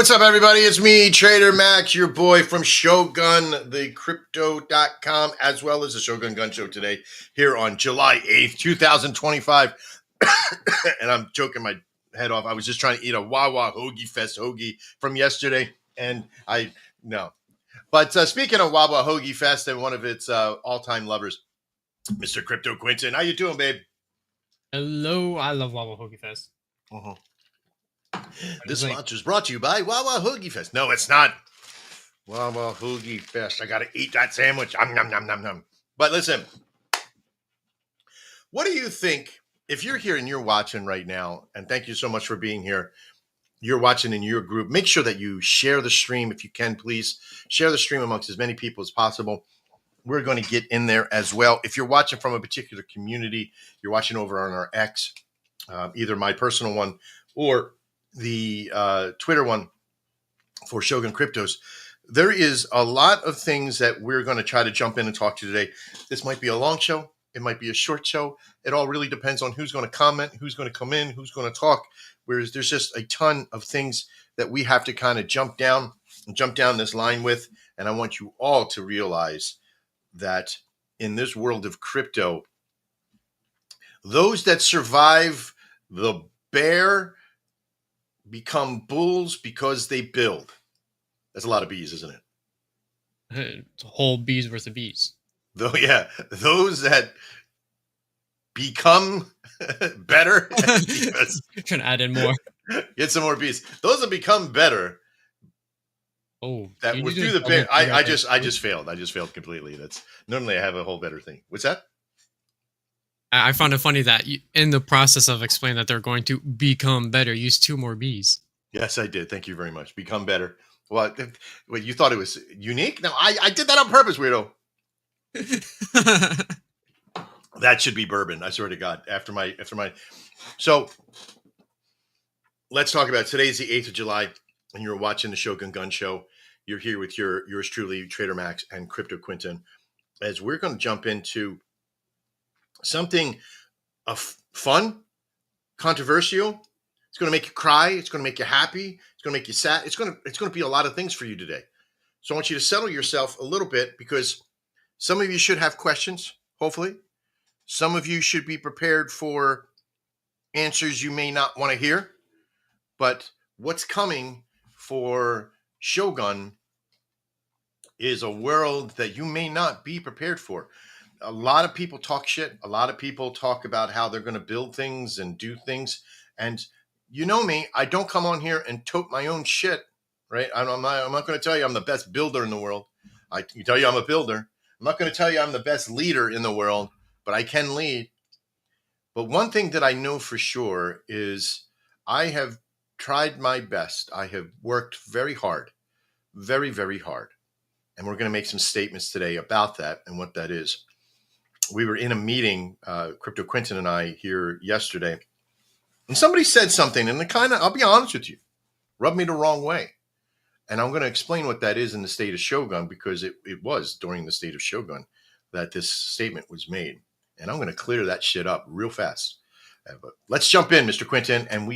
What's up, everybody? It's me, Trader Max, your boy from Shogun, the crypto.com, as well as the Shogun Gun Show today here on July 8th, 2025. And I'm joking my head off. I was just trying to eat a Wawa Hoagie Fest hoagie from yesterday, and no. But speaking of Wawa Hoagie Fest and one of its all-time lovers, Mr. Crypto Quinton. How you doing, babe? Hello, I love Wawa Hoagie Fest. Uh-huh. This sponsor is brought to you by Wawa Hoagie Fest. No, it's not. Wawa Hoagie Fest. I got to eat that sandwich. Nom, nom, nom, nom. But listen, what do you think, if you're here and you're watching right now, and thank you so much for being here, you're watching in your group, make sure that you share the stream if you can, please. Share the stream amongst as many people as possible. We're going to get in there as well. If you're watching from a particular community, you're watching over on our X, either my personal one or the Twitter one for Shogun Cryptos, there is a lot of things that we're going to try to jump in and talk to today. This might be a long show. It might be a short show. It all really depends on who's going to comment, who's going to come in, who's going to talk. Whereas there's just a ton of things that we have to kind of jump down this line with. And I want you all to realize that in this world of crypto, those that survive the bear become bulls because they build. That's a lot of bees, isn't it? It's a whole bees worth of bees. Though, yeah, those that become better. Trying to add in more. Get some more bees. Those that become better. Oh, that were through the bear. I just failed. I just failed completely. That's normally I have a whole better thing. What's that? I found it funny that you, in the process of explaining that they're going to become better, use two more bees. Yes, I did. Thank you very much. Become better. Well, wait, you thought it was unique? No, I did that on purpose, weirdo. That should be bourbon. I swear to God. After my. So let's talk about it. Today's the 8th of July, and you're watching the Shogun Gun Show. You're here with yours truly, Trader Max and Crypto Quinton, as we're going to jump into something fun, controversial. It's going to make you cry. It's going to make you happy. It's going to make you sad. It's going to be a lot of things for you today. So I want you to settle yourself a little bit, because some of you should have questions, hopefully. Some of you should be prepared for answers you may not want to hear. But what's coming for Shogun is a world that you may not be prepared for. A lot of people talk shit. A lot of people talk about how they're going to build things and do things. And you know me, I don't come on here and tote my own shit, right? I'm not going to tell you I'm the best builder in the world. I can tell you I'm a builder. I'm not going to tell you I'm the best leader in the world, but I can lead. But one thing that I know for sure is I have tried my best. I have worked very hard, very, very hard. And we're going to make some statements today about that and what that is. We were in a meeting, Crypto Quinton and I, here yesterday, and somebody said something, and it kind of, I'll be honest with you, rubbed me the wrong way. And I'm going to explain what that is in the state of Shogun, because it was during the state of Shogun that this statement was made. And I'm going to clear that shit up real fast. But let's jump in, Mr. Quinton, and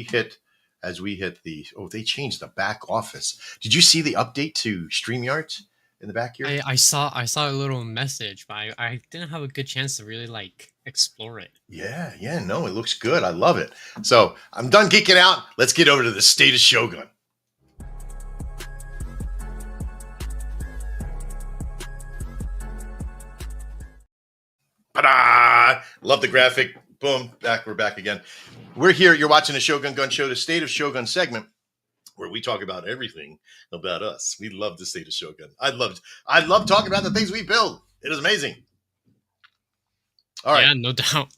as we hit they changed the back office. Did you see the update to StreamYard in the back here? I saw a little message, but I didn't have a good chance to really explore it. Yeah, no, it looks good. I love it. So I'm done geeking out. Let's get over to the state of Shogun. Ta-da! Love the graphic. Boom. We're back again. We're here. You're watching the Shogun Gun Show, the State of Shogun segment, where we talk about everything about us. We love the state of Shogun. I love talking about the things we build. It is amazing. All right. Yeah, no doubt.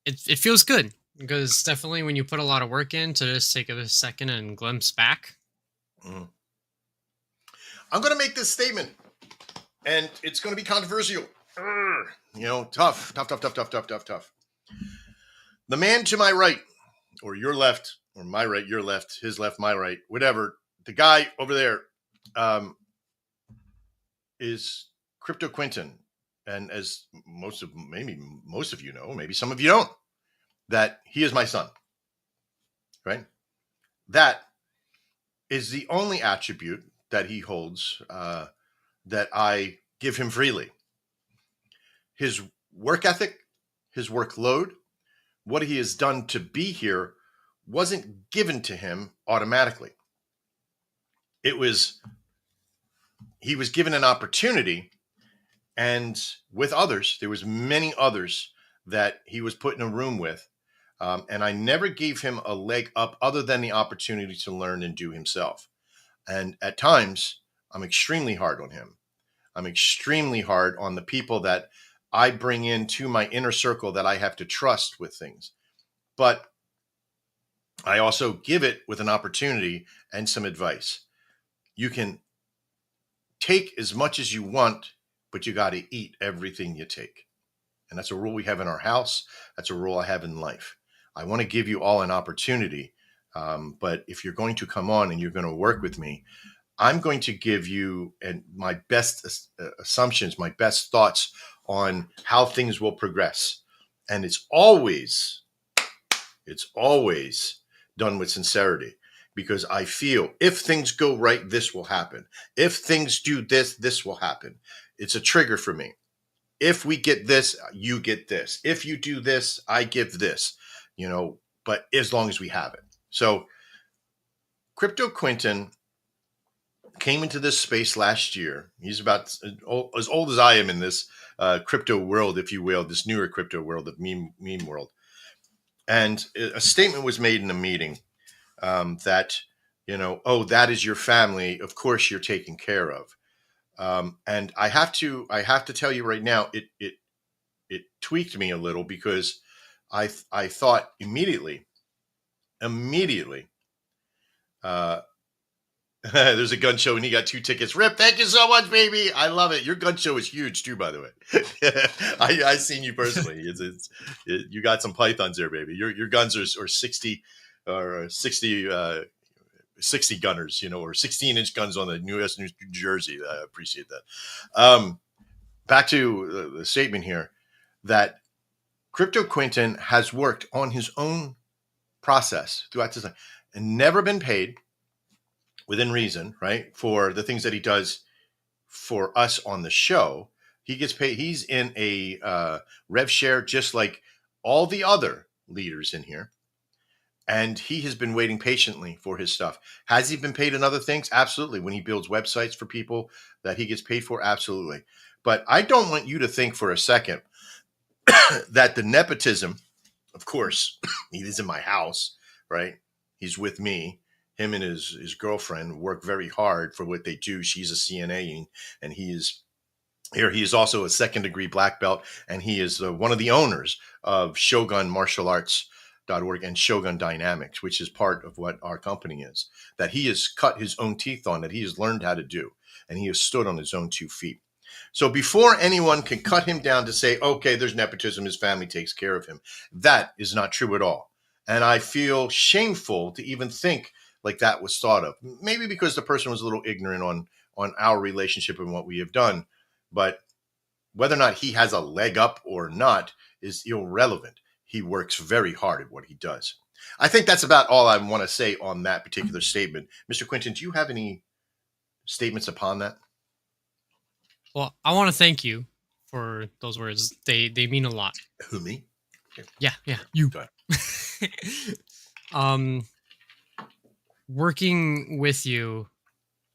It feels good, because definitely when you put a lot of work in, to just take a second and glimpse back. I'm going to make this statement, and it's going to be controversial. Tough. The man to my right, or your left, or my right, your left, his left, my right, whatever. The guy over there is Crypto Quinton. And as most of you know, maybe some of you don't, that he is my son, right? That is the only attribute that he holds that I give him freely. His work ethic, his workload, what he has done to be here wasn't given to him automatically. It was, he was given an opportunity, and with others, there was many others that he was put in a room with. And I never gave him a leg up other than the opportunity to learn and do himself. And at times, I'm extremely hard on him. I'm extremely hard on the people that I bring into my inner circle that I have to trust with things. But I also give it with an opportunity and some advice. You can take as much as you want, but you got to eat everything you take. And that's a rule we have in our house. That's a rule I have in life. I want to give you all an opportunity. But if you're going to come on and you're going to work with me, I'm going to give you and my best assumptions, my best thoughts on how things will progress. And it's always done with sincerity, because I feel if things go right, this will happen. If things do this, this will happen. It's a trigger for me. If we get this, you get this. If you do this, I give this, but as long as we have it. So Crypto Quinton came into this space last year. He's about as old as I am in this crypto world, if you will, this newer crypto world of meme world. And a statement was made in a meeting that, oh, that is your family. Of course, you're taken care of. And I have to tell you right now, it tweaked me a little, because I thought immediately, uh, there's a gun show and he got 2 tickets. Rip, thank you so much, baby. I love it. Your gun show is huge too, by the way. I seen you personally. You got some pythons there, baby. Your guns are 60 or 60 gunners, or 16-inch guns on the U.S. New Jersey. I appreciate that. Back to the statement here that Crypto Quinton has worked on his own process throughout this time and never been paid within reason, right? For the things that he does for us on the show. He gets paid. He's in a rev share, just like all the other leaders in here. And he has been waiting patiently for his stuff. Has he been paid in other things? Absolutely. When he builds websites for people that he gets paid for? Absolutely. But I don't want you to think for a second that the nepotism, of course, he is in my house, right? He's with me. Him and his girlfriend work very hard for what they do. She's a CNA, and he is here. He is also a second-degree black belt, and he is one of the owners of Shogun Martial Arts.org and Shogun Dynamics, which is part of what our company is, that he has cut his own teeth on, that he has learned how to do, and he has stood on his own 2 feet. So before anyone can cut him down to say, okay, there's nepotism, his family takes care of him, that is not true at all. And I feel shameful to even think like that was thought of. Maybe because the person was a little ignorant on our relationship and what we have done. But whether or not he has a leg up or not is irrelevant. He works very hard at what he does. I think that's about all I want to say on that particular statement. Mr. Quinton, do you have any statements upon that? Well, I want to thank you for those words. They mean a lot. Who, me? Okay. Yeah, you. Go ahead. um, Working with you.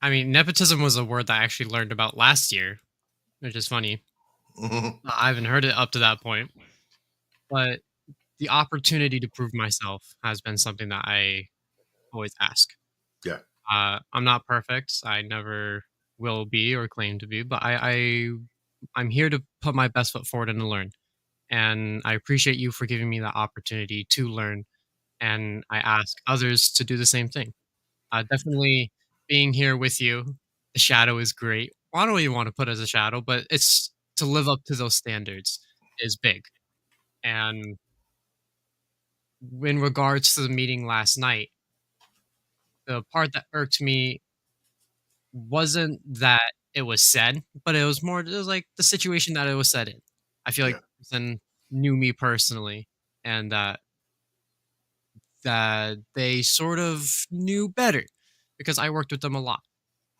I mean, nepotism was a word that I actually learned about last year, which is funny. Mhm. I haven't heard it up to that point, but the opportunity to prove myself has been something that I always ask. Yeah. I'm not perfect. I never will be or claim to be, but I'm here to put my best foot forward and to learn. And I appreciate you for giving me the opportunity to learn. And I ask others to do the same thing. Definitely being here with you. The shadow is great. Well, I don't even want to put it as a shadow, but it's to live up to those standards is big. And in regards to the meeting last night, the part that irked me wasn't that it was said, but it was like the situation that it was said in. I feel like Yeah. the person knew me personally, and that they sort of knew better. because I worked with them a lot.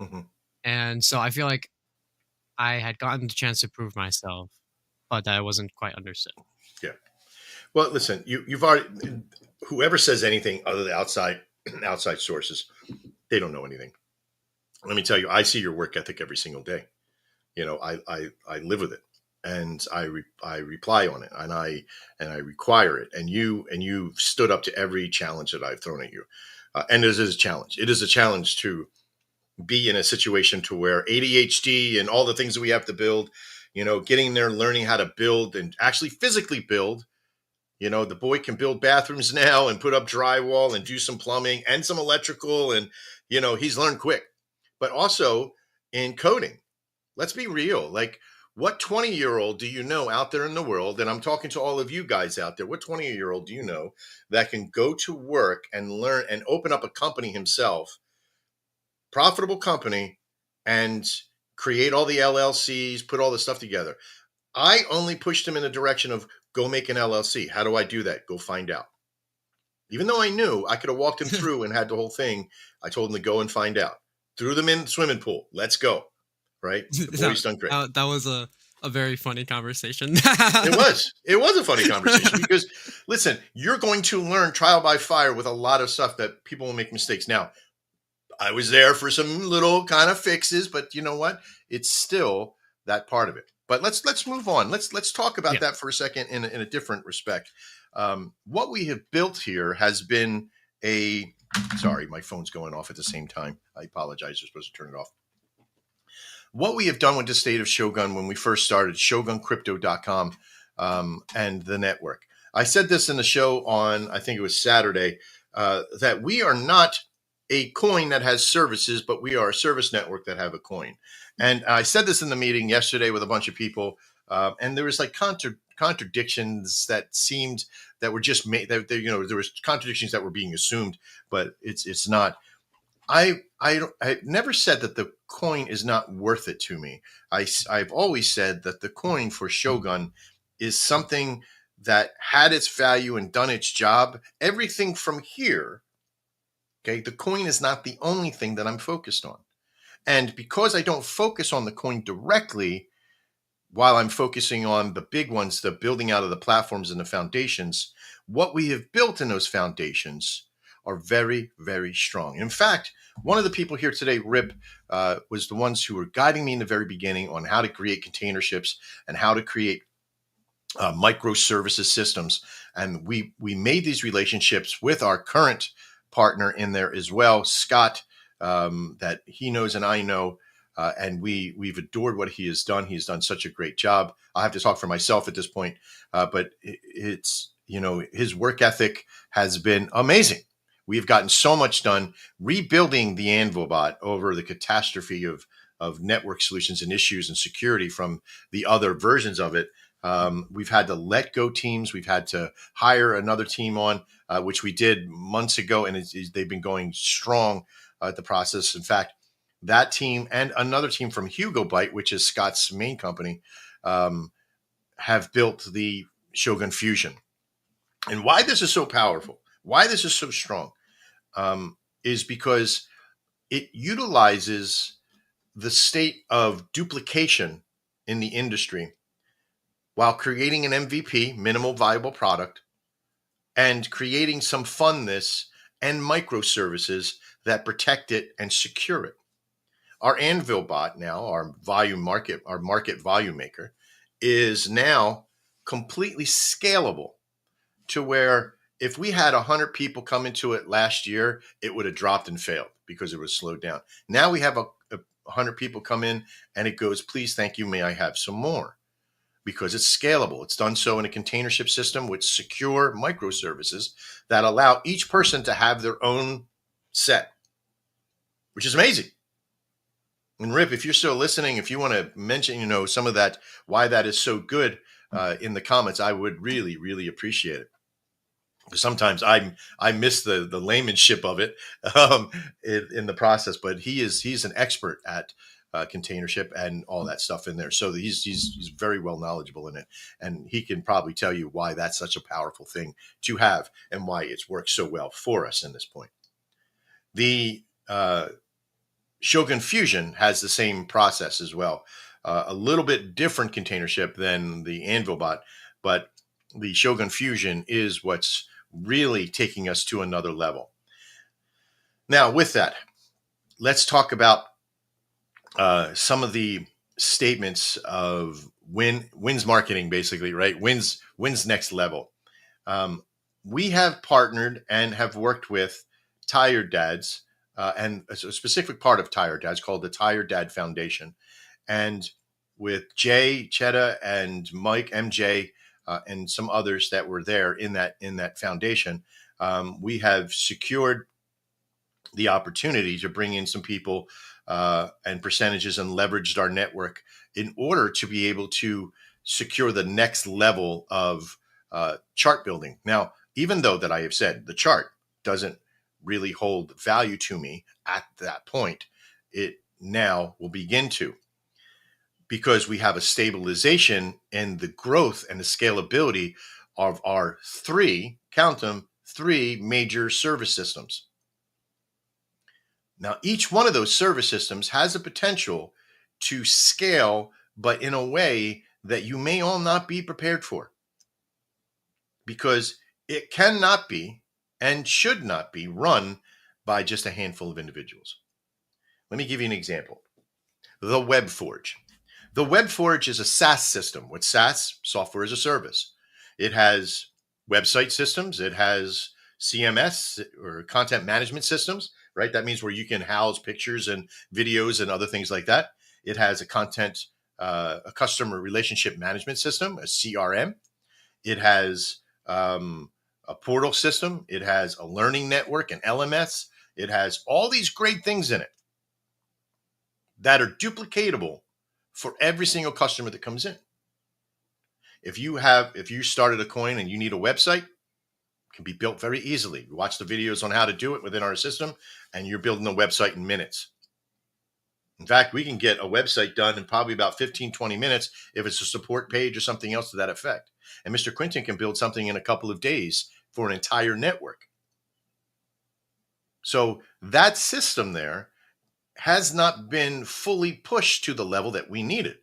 Hmm. And so I feel like I had gotten the chance to prove myself, but that wasn't quite understood. Yeah. Well, listen, you've already, whoever says anything other than outside outside sources, they don't know anything. Let me tell you, I see your work ethic every single day. I live with it, and I reply on it, and I require it, and you've stood up to every challenge that I've thrown at you, and it is a challenge. It is a challenge to be in a situation to where ADHD and all the things that we have to build, getting there, learning how to build and actually physically build. The boy can build bathrooms now and put up drywall and do some plumbing and some electrical, and he's learned quick. But also in coding, let's be real. Like, what 20-year-old do you know out there in the world? And I'm talking to all of you guys out there. What 20-year-old do you know that can go to work and learn and open up a company himself, profitable company, and create all the LLCs, put all the stuff together? I only pushed him in the direction of go make an LLC. How do I do that? Go find out. Even though I knew I could have walked him through and had the whole thing, I told him to go and find out. Threw them in the swimming pool. Let's go. Right? The boy's done great. That was a very funny conversation. It was. It was a funny conversation because, listen, you're going to learn trial by fire with a lot of stuff that people will make mistakes. Now, I was there for some little kind of fixes, but you know what? It's still that part of it. But let's move on. Let's talk about Yeah. that for a second in a different respect. What we have built here has been a. Sorry, my phone's going off at the same time. I apologize. You're supposed to turn it off. What we have done with the state of Shogun when we first started, ShogunCrypto.com, and the network. I said this in the show on, I think it was Saturday, that we are not a coin that has services, but we are a service network that have a coin. And I said this in the meeting yesterday with a bunch of people, and there was like contradictions that seemed that were just made. That there was contradictions that were being assumed, but it's not. I never said that the coin is not worth it to me. I've always said that the coin for Shogun is something that had its value and done its job. Everything from here, okay, the coin is not the only thing that I'm focused on. And because I don't focus on the coin directly, while I'm focusing on the big ones, the building out of the platforms and the foundations, what we have built in those foundations are very, very strong. In fact, one of the people here today, Rip, was the ones who were guiding me in the very beginning on how to create container ships and how to create microservices systems. And we made these relationships with our current partner in there as well, Scott, that he knows and I know. And we've adored what he has done. He's done such a great job. I have to talk for myself at this point, but it's his work ethic has been amazing. We've gotten so much done rebuilding the Anvil bot over the catastrophe of network solutions and issues and security from the other versions of it. We've had to let go teams. We've had to hire another team on, which we did months ago, and they've been going strong at the process. In fact, that team and another team from Hugo Byte, which is Scott's main company, have built the Shogun Fusion. And why this is so powerful, why this is so strong, is because it utilizes the state of duplication in the industry while creating an MVP, minimal viable product, and creating some funness and microservices that protect it and secure it. Our Anvil bot now, our market volume maker, is now completely scalable to where if we had 100 people come into it last year, it would have dropped and failed because it was slowed down. Now we have 100 people come in and it goes, please, thank you, may I have some more? Because it's scalable. It's done so in a container ship system with secure microservices that allow each person to have their own set, which is amazing. And Rip, if you're still listening, if you want to mention, some of that, why that is so good in the comments, I would really, really appreciate it. Because sometimes I miss the laymanship of it in the process, but he's an expert at container ship and all that stuff in there. So he's very well knowledgeable in it, and he can probably tell you why that's such a powerful thing to have and why it's worked so well for us in this point. The Uh, Shogun Fusion has the same process as well. A little bit different containership than the Anvilbot, but the Shogun Fusion is what's really taking us to another level. Now, with that, let's talk about some of the statements of Wynn's marketing, basically, right? Wynn's next level. Um, we have partnered and have worked with Tired Dads, and a specific part of Tired Dads called the Tired Dad Foundation, and with Jay Chetta and Mike MJ and some others that were there in that foundation, we have secured the opportunity to bring in some people and percentages and leveraged our network in order to be able to secure the next level of chart building. Now, even though that I have said the chart doesn't really hold value to me at that point, it now will begin to, because we have a stabilization in the growth and the scalability of our count them, three major service systems. Now, each one of those service systems has a potential to scale, but in a way that you may all not be prepared for, because it cannot be and should not be run by just a handful of individuals. Let me give you an example. The WebForge. The WebForge is a SaaS system. What's SaaS? Software as a service. It has website systems. It has CMS or content management systems, right? That means where you can house pictures and videos and other things like that. It has a customer relationship management system, a CRM. It has a portal system. It has a learning network, an LMS. It has all these great things in it that are duplicatable for every single customer that comes in. If you started a coin and you need a website, it can be built very easily. You watch the videos on how to do it within our system, and you're building a website in minutes. In fact, we can get a website done in probably about 15, 20 minutes if it's a support page or something else to that effect. And Mr. Quinton can build something in a couple of days for an entire network. So that system there has not been fully pushed to the level that we needed.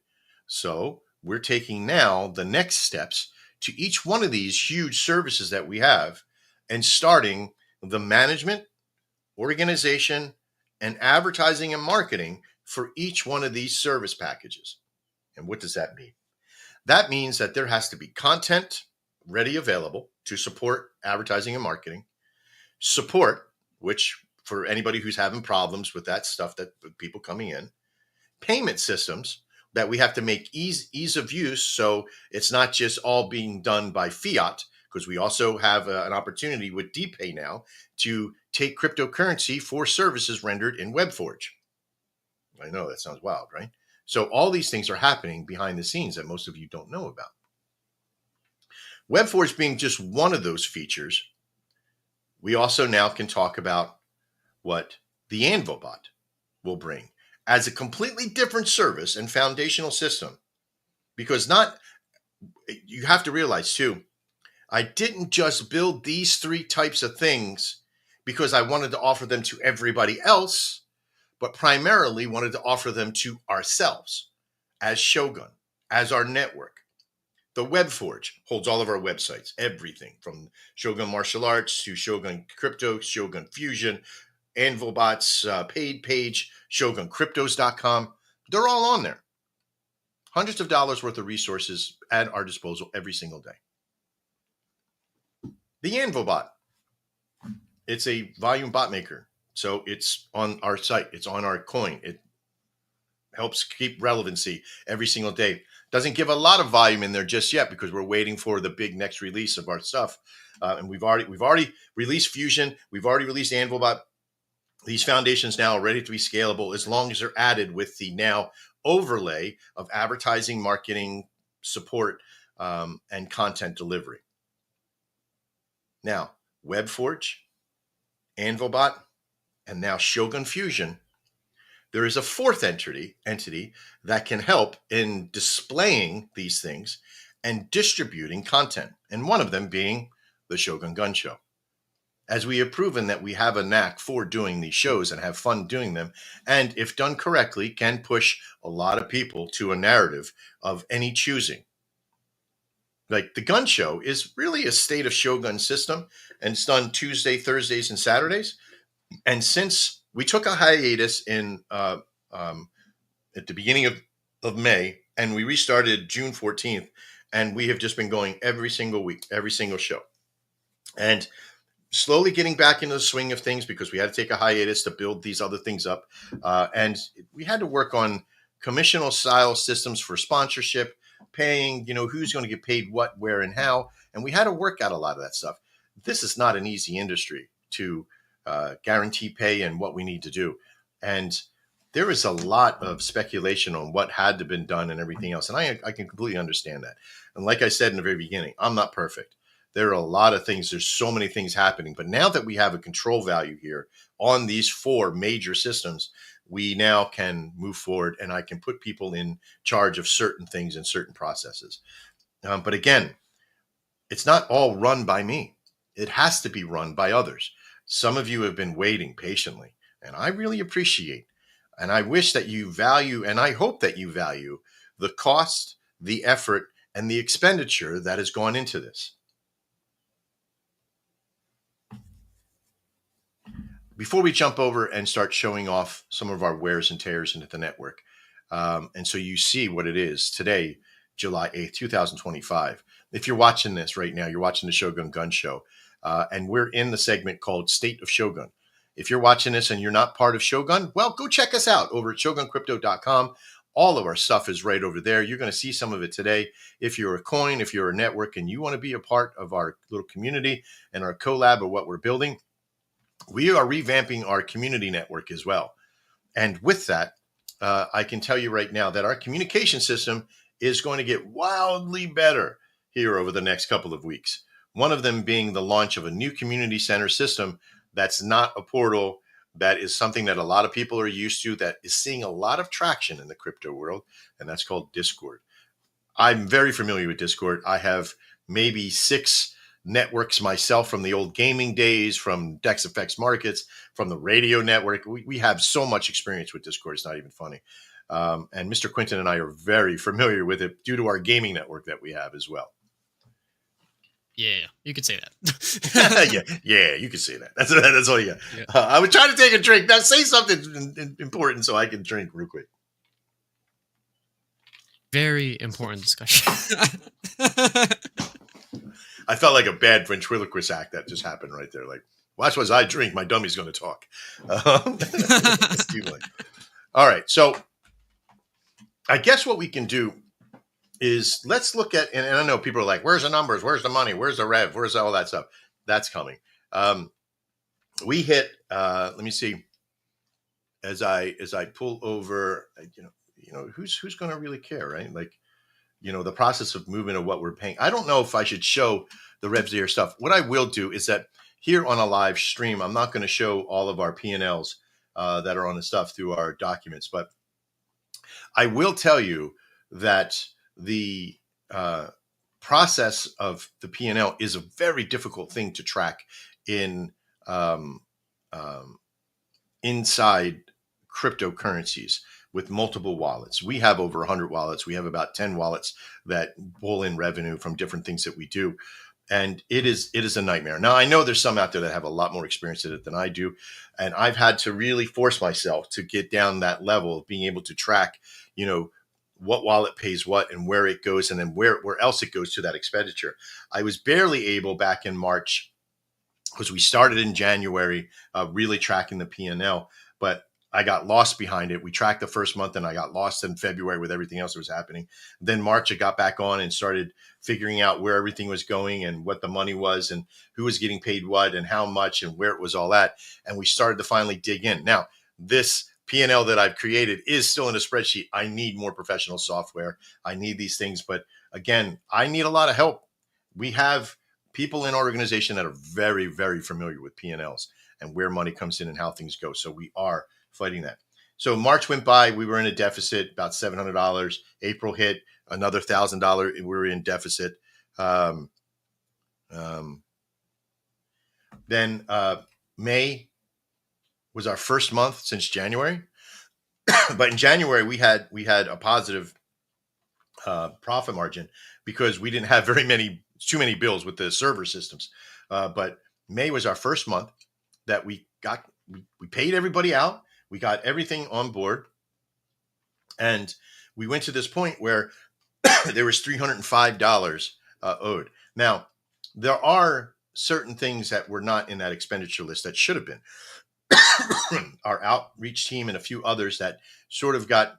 So we're taking now the next steps to each one of these huge services that we have and starting the management, organization, and advertising and marketing for each one of these service packages. And what does that mean? That means that there has to be content ready available to support advertising and marketing, support, which for anybody who's having problems with that stuff, that with people coming in, payment systems that we have to make ease of use, so it's not just all being done by fiat, because we also have an opportunity with DPay now to take cryptocurrency for services rendered in WebForge. I know that sounds wild, right? So all these things are happening behind the scenes that most of you don't know about. WebForge being just one of those features, we also now can talk about what the Anvilbot will bring as a completely different service and foundational system. Because you have to realize too, I didn't just build these three types of things because I wanted to offer them to everybody else, but primarily wanted to offer them to ourselves as Shogun, as our network. The WebForge holds all of our websites, everything from Shogun Martial Arts to Shogun Crypto, Shogun Fusion, Anvilbot's paid page, ShogunCryptos.com. They're all on there. Hundreds of dollars worth of resources at our disposal every single day. The Anvilbot, it's a volume bot maker. So it's on our site. It's on our coin. It helps keep relevancy every single day. Doesn't give a lot of volume in there just yet because we're waiting for the big next release of our stuff. And we've already released Fusion. We've already released Anvilbot. These foundations now are ready to be scalable as long as they're added with the now overlay of advertising, marketing, support, and content delivery. Now, WebForge, Anvilbot, and now Shogun Fusion. There is a fourth entity that can help in displaying these things and distributing content, and one of them being the Shogun Gun Show. as we have proven that we have a knack for doing these shows and have fun doing them, and if done correctly, can push a lot of people to a narrative of any choosing. Like the gun show is really a state of Shogun system, and it's done Tuesday, Thursdays, and Saturdays. And since we took a hiatus in um, at the beginning of May, and we restarted June 14th, and we have just been going every single week, every single show. And slowly getting back into the swing of things because we had to take a hiatus to build these other things up. And we had to work on commissional style systems for sponsorship, paying, who's going to get paid what, where, and how. And we had to work out a lot of that stuff. This is not an easy industry to guarantee pay and what we need to do. And there is a lot of speculation on what had to have been done and everything else. And I can completely understand that. And like I said in the very beginning, I'm not perfect. There are a lot of things. There's so many things happening. But now that we have a control value here on these 4 major systems, we now can move forward and I can put people in charge of certain things and certain processes. But again, it's not all run by me. It has to be run by others. Some of you have been waiting patiently, and I really appreciate. And I wish that you value, and I hope that you value the cost, the effort, and the expenditure that has gone into this. Before we jump over and start showing off some of our wears and tears into the network, and so you see what it is today, July 8th, 2025. If you're watching this right now, you're watching the Shogun Gun Show, and we're in the segment called State of Shogun. If you're watching this and you're not part of Shogun, well, go check us out over at ShogunCrypto.com. All of our stuff is right over there. You're going to see some of it today. If you're a coin, if you're a network, and you want to be a part of our little community and our collab of what we're building, we are revamping our community network as well. And with that, I can tell you right now that our communication system is going to get wildly better here over the next couple of weeks. One of them being the launch of a new community center system that's not a portal, that is something that a lot of people are used to, that is seeing a lot of traction in the crypto world, and that's called Discord. I'm very familiar with Discord. I have maybe 6 networks myself from the old gaming days, from Dex Effects Markets, from the radio network. We have so much experience with Discord. It's not even funny. And Mr. Quinton and I are very familiar with it due to our gaming network that we have as well. Yeah, you could say that. yeah, you can say that. That's all you got. Yeah. I was trying to take a drink. Now say something important so I can drink real quick. Very important discussion. I felt like a bad ventriloquist act that just happened right there. Like, watch as I drink, my dummy's going to talk. All right. So I guess what we can do is let's look at, and I know people are like, where's the numbers? Where's the money? Where's the rev? Where's all that stuff? That's coming. We hit, let me see, as I pull over, who's going to really care, right? Like, the process of movement of what we're paying. I don't know if I should show the revs here stuff. What I will do is that here on a live stream, I'm not going to show all of our P&Ls that are on the stuff through our documents, but I will tell you that the process of the P&L is a very difficult thing to track in inside cryptocurrencies with multiple wallets. We have over 100 wallets. We have about 10 wallets that pull in revenue from different things that we do. And it is a nightmare. Now, I know there's some out there that have a lot more experience in it than I do. And I've had to really force myself to get down that level of being able to track, what wallet pays what and where it goes, and then where else it goes to that expenditure. I was barely able back in March, because we started in January, really tracking the P&L, but I got lost behind it. We tracked the first month and I got lost in February with everything else that was happening. Then March, I got back on and started figuring out where everything was going and what the money was and who was getting paid what and how much and where it was all at. And we started to finally dig in. Now, this P&L that I've created is still in a spreadsheet. I need more professional software. I need these things. But again, I need a lot of help. We have people in our organization that are very, very familiar with P&Ls and where money comes in and how things go. So we are fighting that. So March went by, we were in a deficit, about $700. April hit, another $1,000. We were in deficit. Then May was our first month since January. But in January we had a positive profit margin because we didn't have too many bills with the server systems. But May was our first month that we paid everybody out. We got everything on board, and we went to this point where there was $305 owed. Now, there are certain things that were not in that expenditure list that should have been. Our outreach team and a few others that sort of got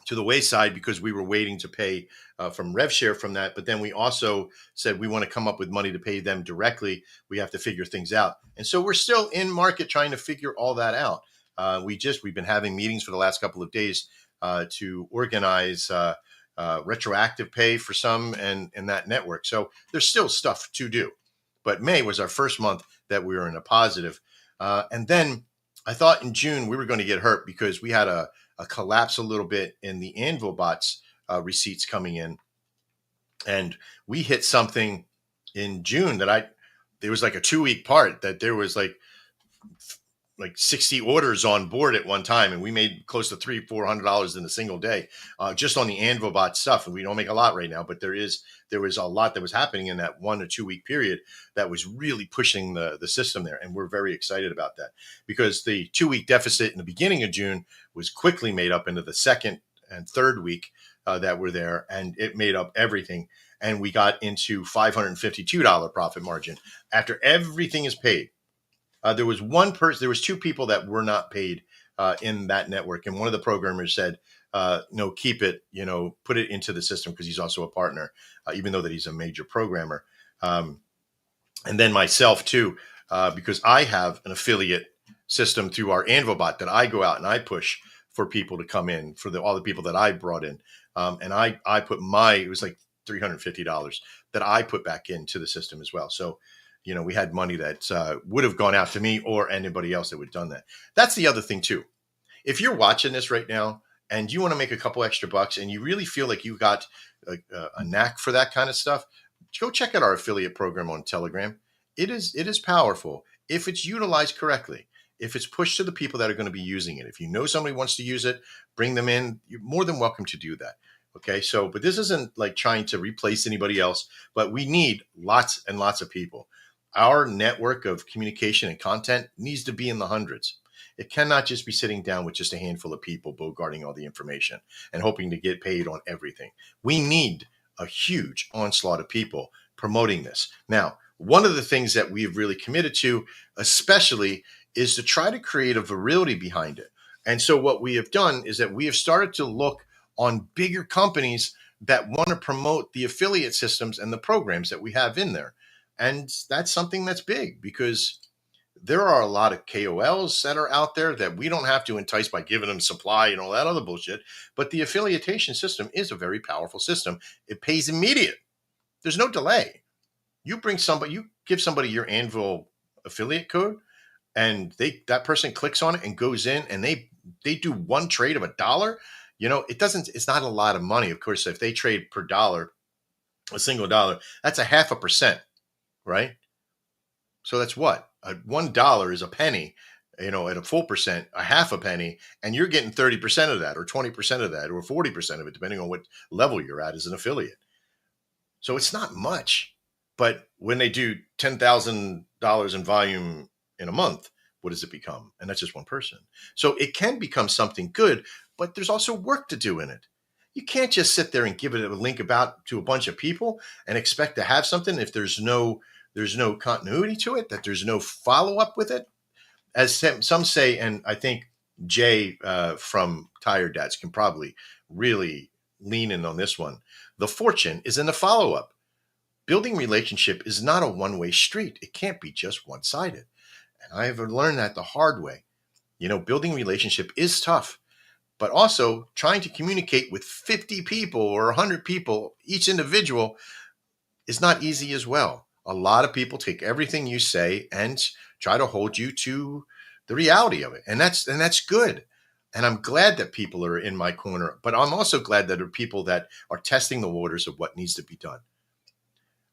to the wayside because we were waiting to pay from rev share from that. But then we also said we want to come up with money to pay them directly. We have to figure things out. And so we're still in market trying to figure all that out. We've been having meetings for the last couple of days to organize retroactive pay for some and that network. So there's still stuff to do. But May was our first month that we were in a positive. And then I thought in June we were going to get hurt because we had a collapse a little bit in the Anvil bots receipts coming in. And we hit something in June there was like a 2-week part that there was like 60 orders on board at one time, and we made close to $300-400 in a single day just on the Anvilbot stuff. And we don't make a lot right now, but there was a lot that was happening in that 1 or 2 week period that was really pushing the system there, and we're very excited about that because the 2-week deficit in the beginning of June was quickly made up into the second and third week that were there, and it made up everything. And we got into $552 profit margin after everything is paid. There was two people that were not paid in that network. And one of the programmers said, no, keep it, put it into the system because he's also a partner, even though that he's a major programmer. And then myself too, because I have an affiliate system through our Anvilbot that I go out and I push for people to come in for all the people that I brought in. And I put it was like $350 that I put back into the system as well. So, we had money that would have gone out to me or anybody else that would have done that. That's the other thing too. If you're watching this right now and you want to make a couple extra bucks and you really feel like you got a knack for that kind of stuff, go check out our affiliate program on Telegram. It is powerful if it's utilized correctly. If it's pushed to the people that are going to be using it. If you know somebody wants to use it, bring them in. You're more than welcome to do that. Okay, but this isn't like trying to replace anybody else, but we need lots and lots of people. Our network of communication and content needs to be in the hundreds. It cannot just be sitting down with just a handful of people bogarting all the information and hoping to get paid on everything. We need a huge onslaught of people promoting this. Now, one of the things that we've really committed to, especially, is to try to create a virility behind it. And so what we have done is that we have started to look on bigger companies that want to promote the affiliate systems and the programs that we have in there. And that's something that's big because there are a lot of KOLs that are out there that we don't have to entice by giving them supply and all that other bullshit. But the affiliation system is a very powerful system. It pays immediate. There's no delay. You give somebody your Anvil affiliate code, and that person clicks on it and goes in, and they do one trade of $1. It's not a lot of money. Of course, if they trade per dollar, a single dollar, that's 0.5%. Right? So that's what? $1 is a penny, at a full percent, a half a penny, and you're getting 30% of that or 20% of that or 40% of it, depending on what level you're at as an affiliate. So it's not much. But when they do $10,000 in volume in a month, what does it become? And that's just one person. So it can become something good, but there's also work to do in it. You can't just sit there and give it a link about to a bunch of people and expect to have something if there's no continuity to it, that there's no follow-up with it. As some say, and I think Jay from Tired Dads can probably really lean in on this one, the fortune is in the follow-up. Building relationship is not a one-way street. It can't be just one-sided. And I have learned that the hard way. Building relationship is tough. But also trying to communicate with 50 people or 100 people, each individual, is not easy as well. A lot of people take everything you say and try to hold you to the reality of it. And that's good. And I'm glad that people are in my corner, but I'm also glad that there are people that are testing the waters of what needs to be done.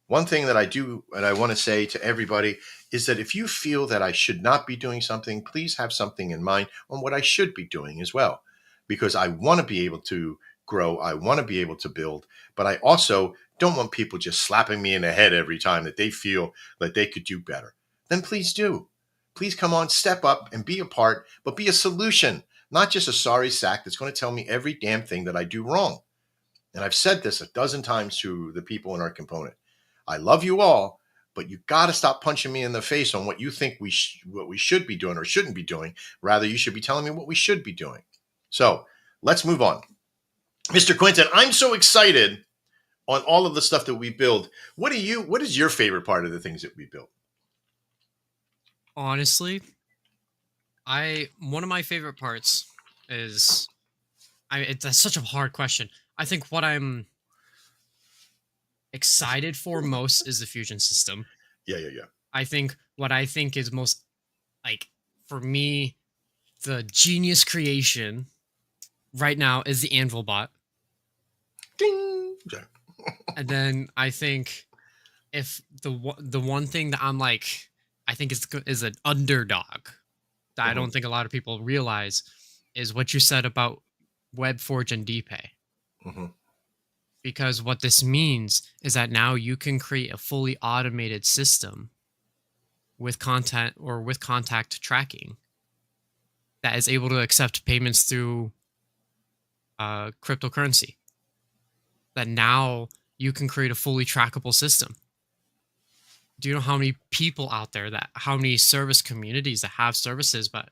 One thing that I do and I want to say to everybody is that if you feel that I should not be doing something, please have something in mind on what I should be doing as well. Because I want to be able to grow, I want to be able to build, but I also don't want people just slapping me in the head every time that they feel that they could do better. Then please do. Please come on, step up and be a part, but be a solution, not just a sorry sack that's going to tell me every damn thing that I do wrong. And I've said this a dozen times to the people in our component. I love you all, but you got to stop punching me in the face on what you think what we should be doing or shouldn't be doing. Rather, you should be telling me what we should be doing. So let's move on. Mr. Quinton, I'm so excited on all of the stuff that we build. What is your favorite part of the things that we build? Honestly, one of my favorite parts is it's such a hard question. I think what I'm excited for most is the fusion system. Yeah. What I think is most, like, for me, the genius creation right now is the Anvil bot. Ding. Okay. And then I think if the one thing that I'm like, I think is an underdog that I don't think a lot of people realize is what you said about WebForge and DPay. Because what this means is that now you can create a fully automated system with content or with contact tracking that is able to accept payments through cryptocurrency. That now you can create a fully trackable system. Do you know how many people out there how many service communities that have services but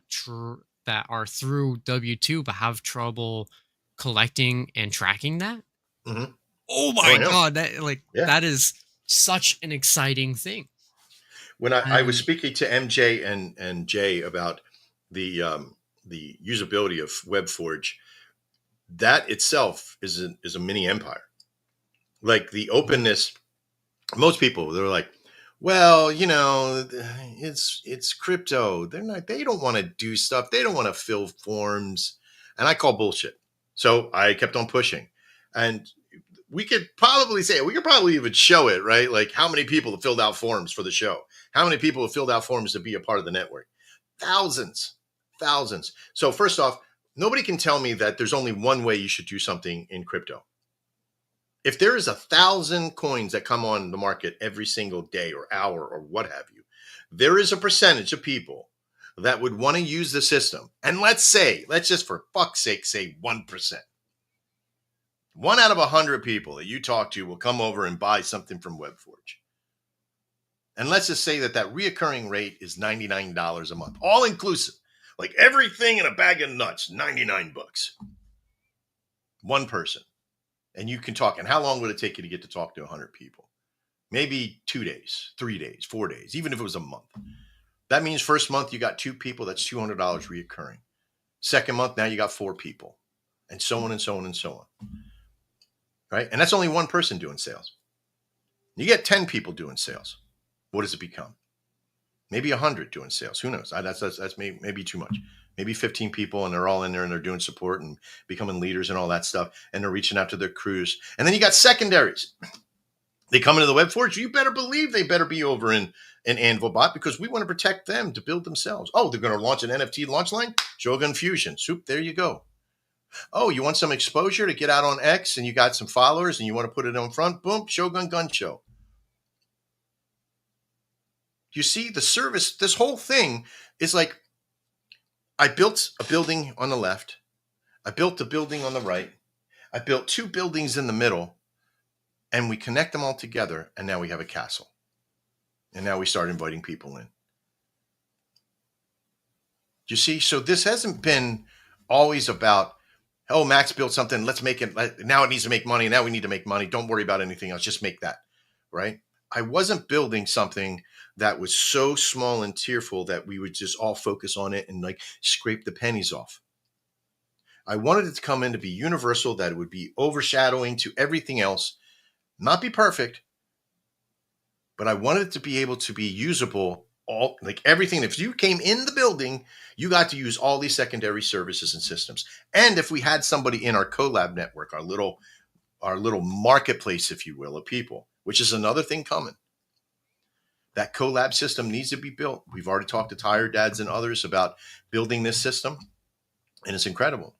that are through W2 but have trouble collecting and tracking that? Oh my God, that is such an exciting thing. When I was speaking to MJ and Jay about the usability of WebForge, that itself is a mini empire. Like the openness, most people, they're like, well, it's crypto. They don't want to do stuff. They don't want to fill forms. And I call bullshit. So I kept on pushing. And we could probably even show it, right? Like how many people have filled out forms for the show? How many people have filled out forms to be a part of the network? Thousands. So first off, nobody can tell me that there's only one way you should do something in crypto. If there is 1,000 coins that come on the market every single day or hour or what have you, there is a percentage of people that would want to use the system. And let's just for fuck's sake, say 1%. 1 out of 100 people that you talk to will come over and buy something from WebForge. And let's just say that reoccurring rate is $99 a month, all inclusive. Like everything in a bag of nuts, $99. One person. And you can talk. And how long would it take you to get to talk to 100 people? Maybe 2 days, 3 days, 4 days, even if it was a month. That means first month you got 2 people, that's $200 reoccurring. Second month, now you got 4 people. And so on and so on and so on. Right? And that's only one person doing sales. You get 10 people doing sales. What does it become? Maybe 100 doing sales. Who knows? That's maybe too much. Maybe 15 people and they're all in there and they're doing support and becoming leaders and all that stuff. And they're reaching out to their crews. And then you got secondaries. They come into the WebForge. You better believe they better be over in an Anvilbot because we want to protect them to build themselves. Oh, they're going to launch an NFT launch line? Shogun Fusion. Soup, there you go. Oh, you want some exposure to get out on X and you got some followers and you want to put it on front? Boom, ShogunGunSho. You see the service, this whole thing is like, I built a building on the left. I built a building on the right. I built 2 buildings in the middle and we connect them all together. And now we have a castle. And now we start inviting people in. You see, so this hasn't been always about, oh, Max built something. Let's make it. Now it needs to make money. Now we need to make money. Don't worry about anything else. Just make that. Right. I wasn't building something that was so small and tearful that we would just all focus on it and like scrape the pennies off. I wanted it to come in to be universal, that it would be overshadowing to everything else, not be perfect, but I wanted it to be able to be usable, all like everything. If you came in the building, you got to use all these secondary services and systems. And if we had somebody in our collab network, our little marketplace, if you will, of people, which is another thing coming. That collab system needs to be built. We've already talked to Tire Dads and others about building this system, and it's incredible.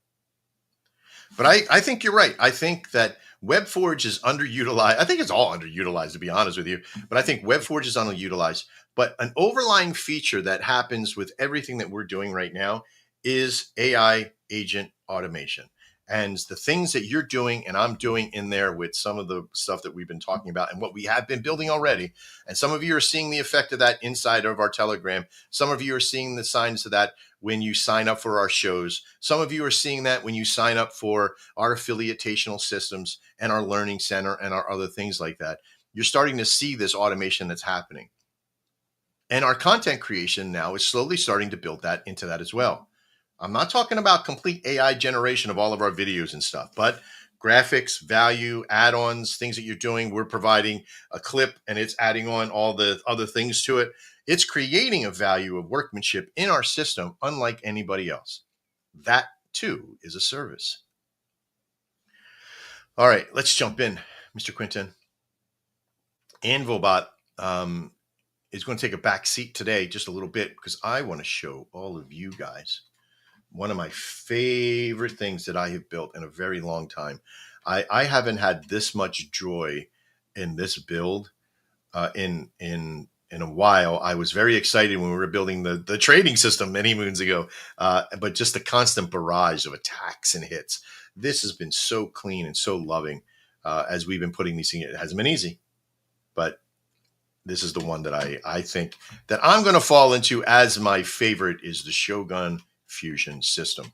But I think you're right. I think that WebForge is underutilized. I think it's all underutilized, to be honest with you. But I think WebForge is underutilized. But an overlying feature that happens with everything that we're doing right now is AI agent automation. And the things that you're doing and I'm doing in there with some of the stuff that we've been talking about and what we have been building already. And some of you are seeing the effect of that inside of our Telegram. Some of you are seeing the signs of that when you sign up for our shows. Some of you are seeing that when you sign up for our affiliatational systems and our learning center and our other things like that. You're starting to see this automation that's happening. And our content creation now is slowly starting to build that into that as well. I'm not talking about complete AI generation of all of our videos and stuff, but graphics, value, add-ons, things that you're doing. We're providing a clip and it's adding on all the other things to it. It's creating a value of workmanship in our system, unlike anybody else. That too is a service. All right, let's jump in, Mr. Quinton. Anvilbot is going to take a back seat today just a little bit because I want to show all of you guys one of my favorite things that I have built in a very long time. I haven't had this much joy in this build in a while. I was very excited when we were building the trading system many moons ago, but just the constant barrage of attacks and hits. This has been so clean and so loving as we've been putting these things. It hasn't been easy, but this is the one that I think that I'm going to fall into as my favorite is the Shogun Fusion system.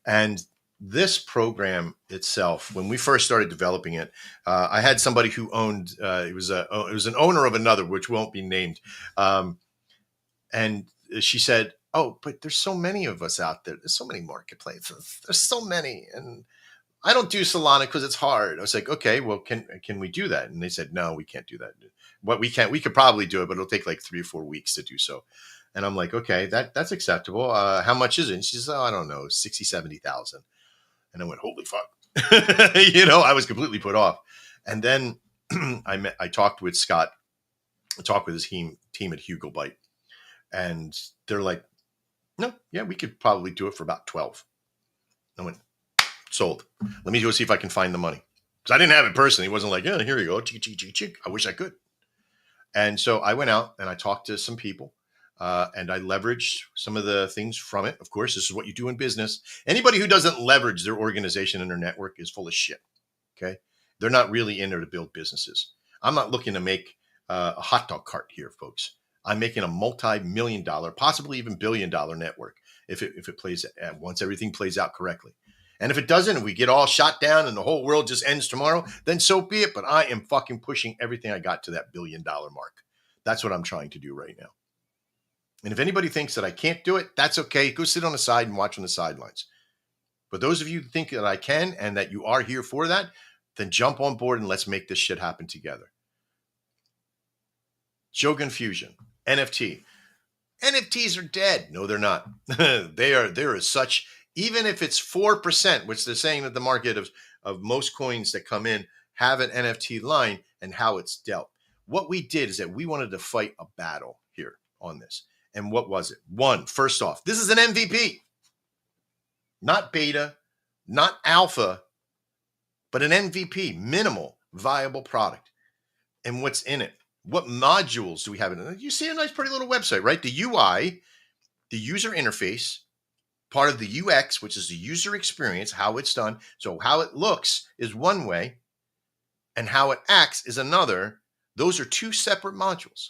And this program itself, when we first started developing it, I had somebody who owned, it was an owner of another, which won't be named. And she said, "Oh, but there's so many of us out there. There's so many marketplaces. There's so many. And I don't do Solana because it's hard." I was like, "Okay, well, can we do that?" And they said, "No, we can't do that. What we could probably do it, but it'll take like 3 or 4 weeks to do so." And I'm like, "Okay, that's acceptable. How much is it?" And she says, "Oh, I don't know, 60, 70,000. And I went, "Holy fuck." I was completely put off. And then I talked with Scott. I talked with his team at HugoByte. And they're like, "No, yeah, we could probably do it for about 12. I went, "Sold. Let me go see if I can find the money." Because I didn't have it personally. It wasn't like, "Yeah, here you go. I wish I could." And so I went out and I talked to some people. And I leveraged some of the things from it. Of course, this is what you do in business. Anybody who doesn't leverage their organization and their network is full of shit. Okay. They're not really in there to build businesses. I'm not looking to make a hot dog cart here, folks. I'm making a multi-million-dollar, possibly even billion-dollar network if it plays once everything plays out correctly. And if it doesn't, and we get all shot down and the whole world just ends tomorrow, then so be it. But I am fucking pushing everything I got to that billion-dollar mark. That's what I'm trying to do right now. And if anybody thinks that I can't do it, that's okay. Go sit on the side and watch on the sidelines. But those of you who think that I can and that you are here for that, then jump on board and let's make this shit happen together. Shogun Fusion, NFT. NFTs are dead. No, they're not. They're as such, even if it's 4%, which they're saying that the market of most coins that come in have an NFT line and how it's dealt. What we did is that we wanted to fight a battle here on this. And what was it? One, first off, this is an MVP, not beta, not alpha, but an MVP, minimal viable product. And what's in it? What modules do we have in it? You see a nice, pretty little website, right? The UI, the user interface, part of the UX, which is the user experience, how it's done. So how it looks is one way, and how it acts is another. Those are two separate modules.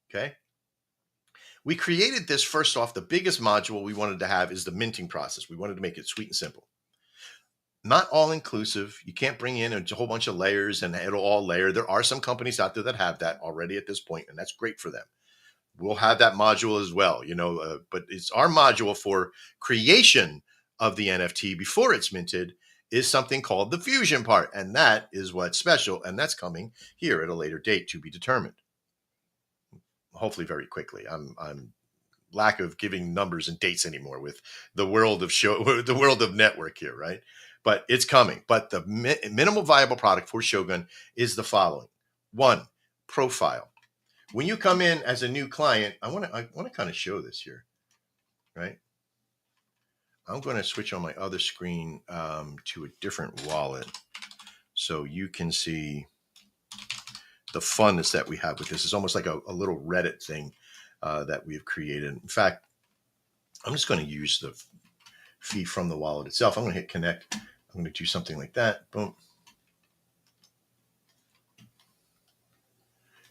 Okay. We created this first off. The biggest module we wanted to have is the minting process. We wanted to make it sweet and simple. Not all inclusive. You can't bring in a whole bunch of layers and it'll all layer. There are some companies out there that have that already at this point, and that's great for them. We'll have that module as well, but it's our module for creation of the NFT before it's minted is something called the fusion part. And that is what's special. And that's coming here at a later date to be determined. Hopefully very quickly. I'm lack of giving numbers and dates anymore with the world of network here, right? but it's coming. But the minimal viable product for Shogun is the following. One, profile. When you come in as a new client, I want to kind of show this here, right? I'm going to switch on my other screen to a different wallet so you can see the funness that we have with this. It's almost like a little Reddit thing that we've created. In fact, I'm just going to use the fee from the wallet itself. I'm going to hit connect. I'm going to do something like that. Boom.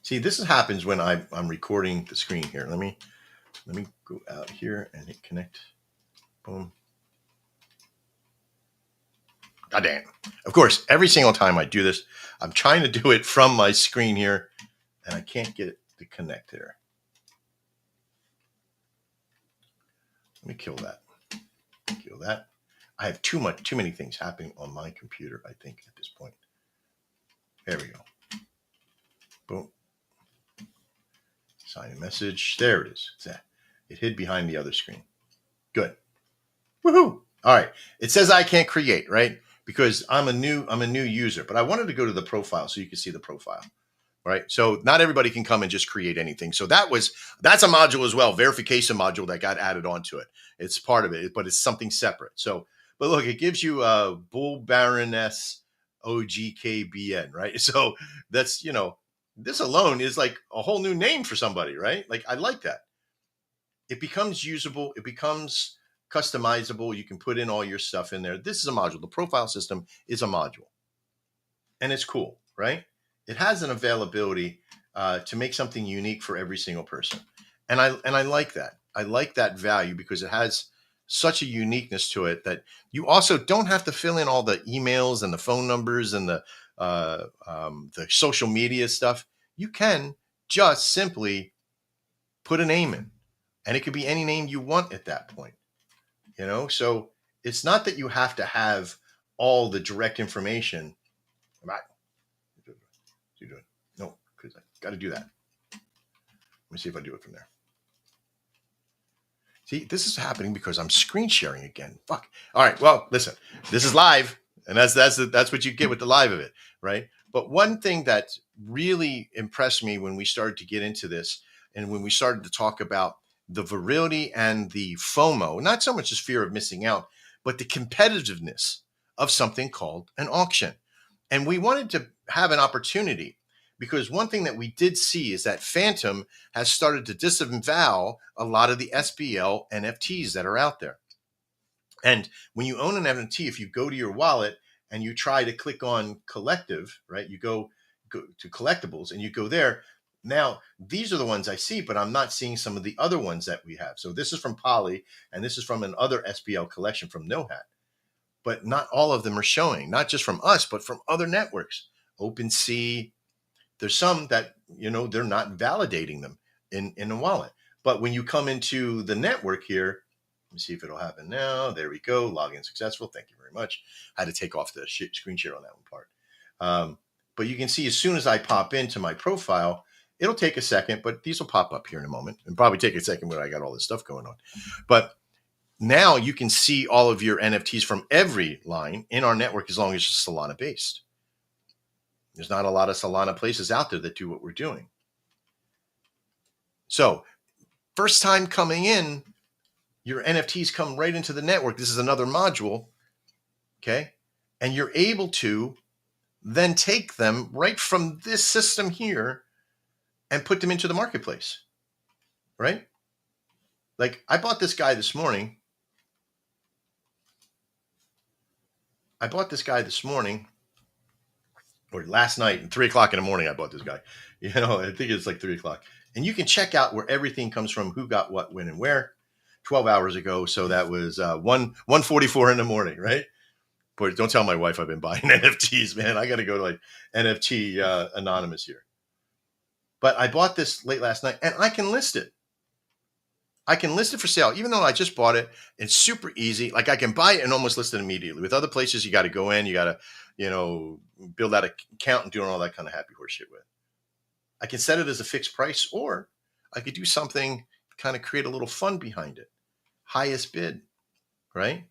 See, this happens when I'm recording the screen here. Let me go out here and hit connect. Boom. God damn. Of course, every single time I do this, I'm trying to do it from my screen here, and I can't get it to connect there. Let me kill that. Kill that. I have too many things happening on my computer, I think, at this point. There we go. Boom. Sign a message. There it is. It's that. It hid behind the other screen. Good. Woohoo! All right. It says I can't create, right? Because I'm a new user, but I wanted to go to the profile so you can see the profile. Right. So not everybody can come and just create anything. So that's a module as well, verification module that got added onto it. It's part of it, but it's something separate. So, but look, it gives you a Bull Baroness OGKBN, right? So that's, this alone is like a whole new name for somebody, right? Like, I like that. It becomes usable. It becomes customizable. You can put in all your stuff in there. This is a module. The profile system is a module, and it's cool, right? It has an availability to make something unique for every single person. And I like that. I like that value because it has such a uniqueness to it that you also don't have to fill in all the emails and the phone numbers and the social media stuff. You can just simply put a name in, and it could be any name you want at that point. So it's not that you have to have all the direct information. You doing? No, because I got to do that. Let me see if I do it from there. See, this is happening because I'm screen sharing again. Fuck. All right. Well, listen, this is live, and that's what you get with the live of it, right? But one thing that really impressed me when we started to get into this, and when we started to talk about the virility and the FOMO, not so much as fear of missing out, but the competitiveness of something called an auction. And we wanted to have an opportunity because one thing that we did see is that Phantom has started to disavow a lot of the SBL NFTs that are out there. And when you own an NFT, if you go to your wallet and you try to click on collective, right, you go to collectibles and you go there. Now, these are the ones I see, but I'm not seeing some of the other ones that we have. So this is from Poly, and this is from another SBL collection from No Hat. But not all of them are showing, not just from us, but from other networks. OpenSea. There's some that, they're not validating them in a wallet. But when you come into the network here, let me see if it'll happen now. There we go. Login successful. Thank you very much. I had to take off the screen share on that one part. But you can see as soon as I pop into my profile, it'll take a second, but these will pop up here in a moment and probably take a second when I got all this stuff going on. But now you can see all of your NFTs from every line in our network as long as it's Solana based. There's not a lot of Solana places out there that do what we're doing. So first time coming in, your NFTs come right into the network. This is another module. Okay. And you're able to then take them right from this system here and put them into the marketplace. Right? Like I bought this guy this morning. Or last night at 3:00 in the morning, I bought this guy. I think it's like 3:00. And you can check out where everything comes from, who got what, when, and where 12 hours ago. So that was 1:44 in the morning, right? But don't tell my wife I've been buying NFTs, man. I got to go to like NFT Anonymous here. But I bought this late last night and I can list it. I can list it for sale, even though I just bought it. It's super easy. Like I can buy it and almost list it immediately. With other places, you got to go in, you got to, build out an account and doing all that kind of happy horse shit with. I can set it as a fixed price, or I could do something, kind of create a little fun behind it. Highest bid, right?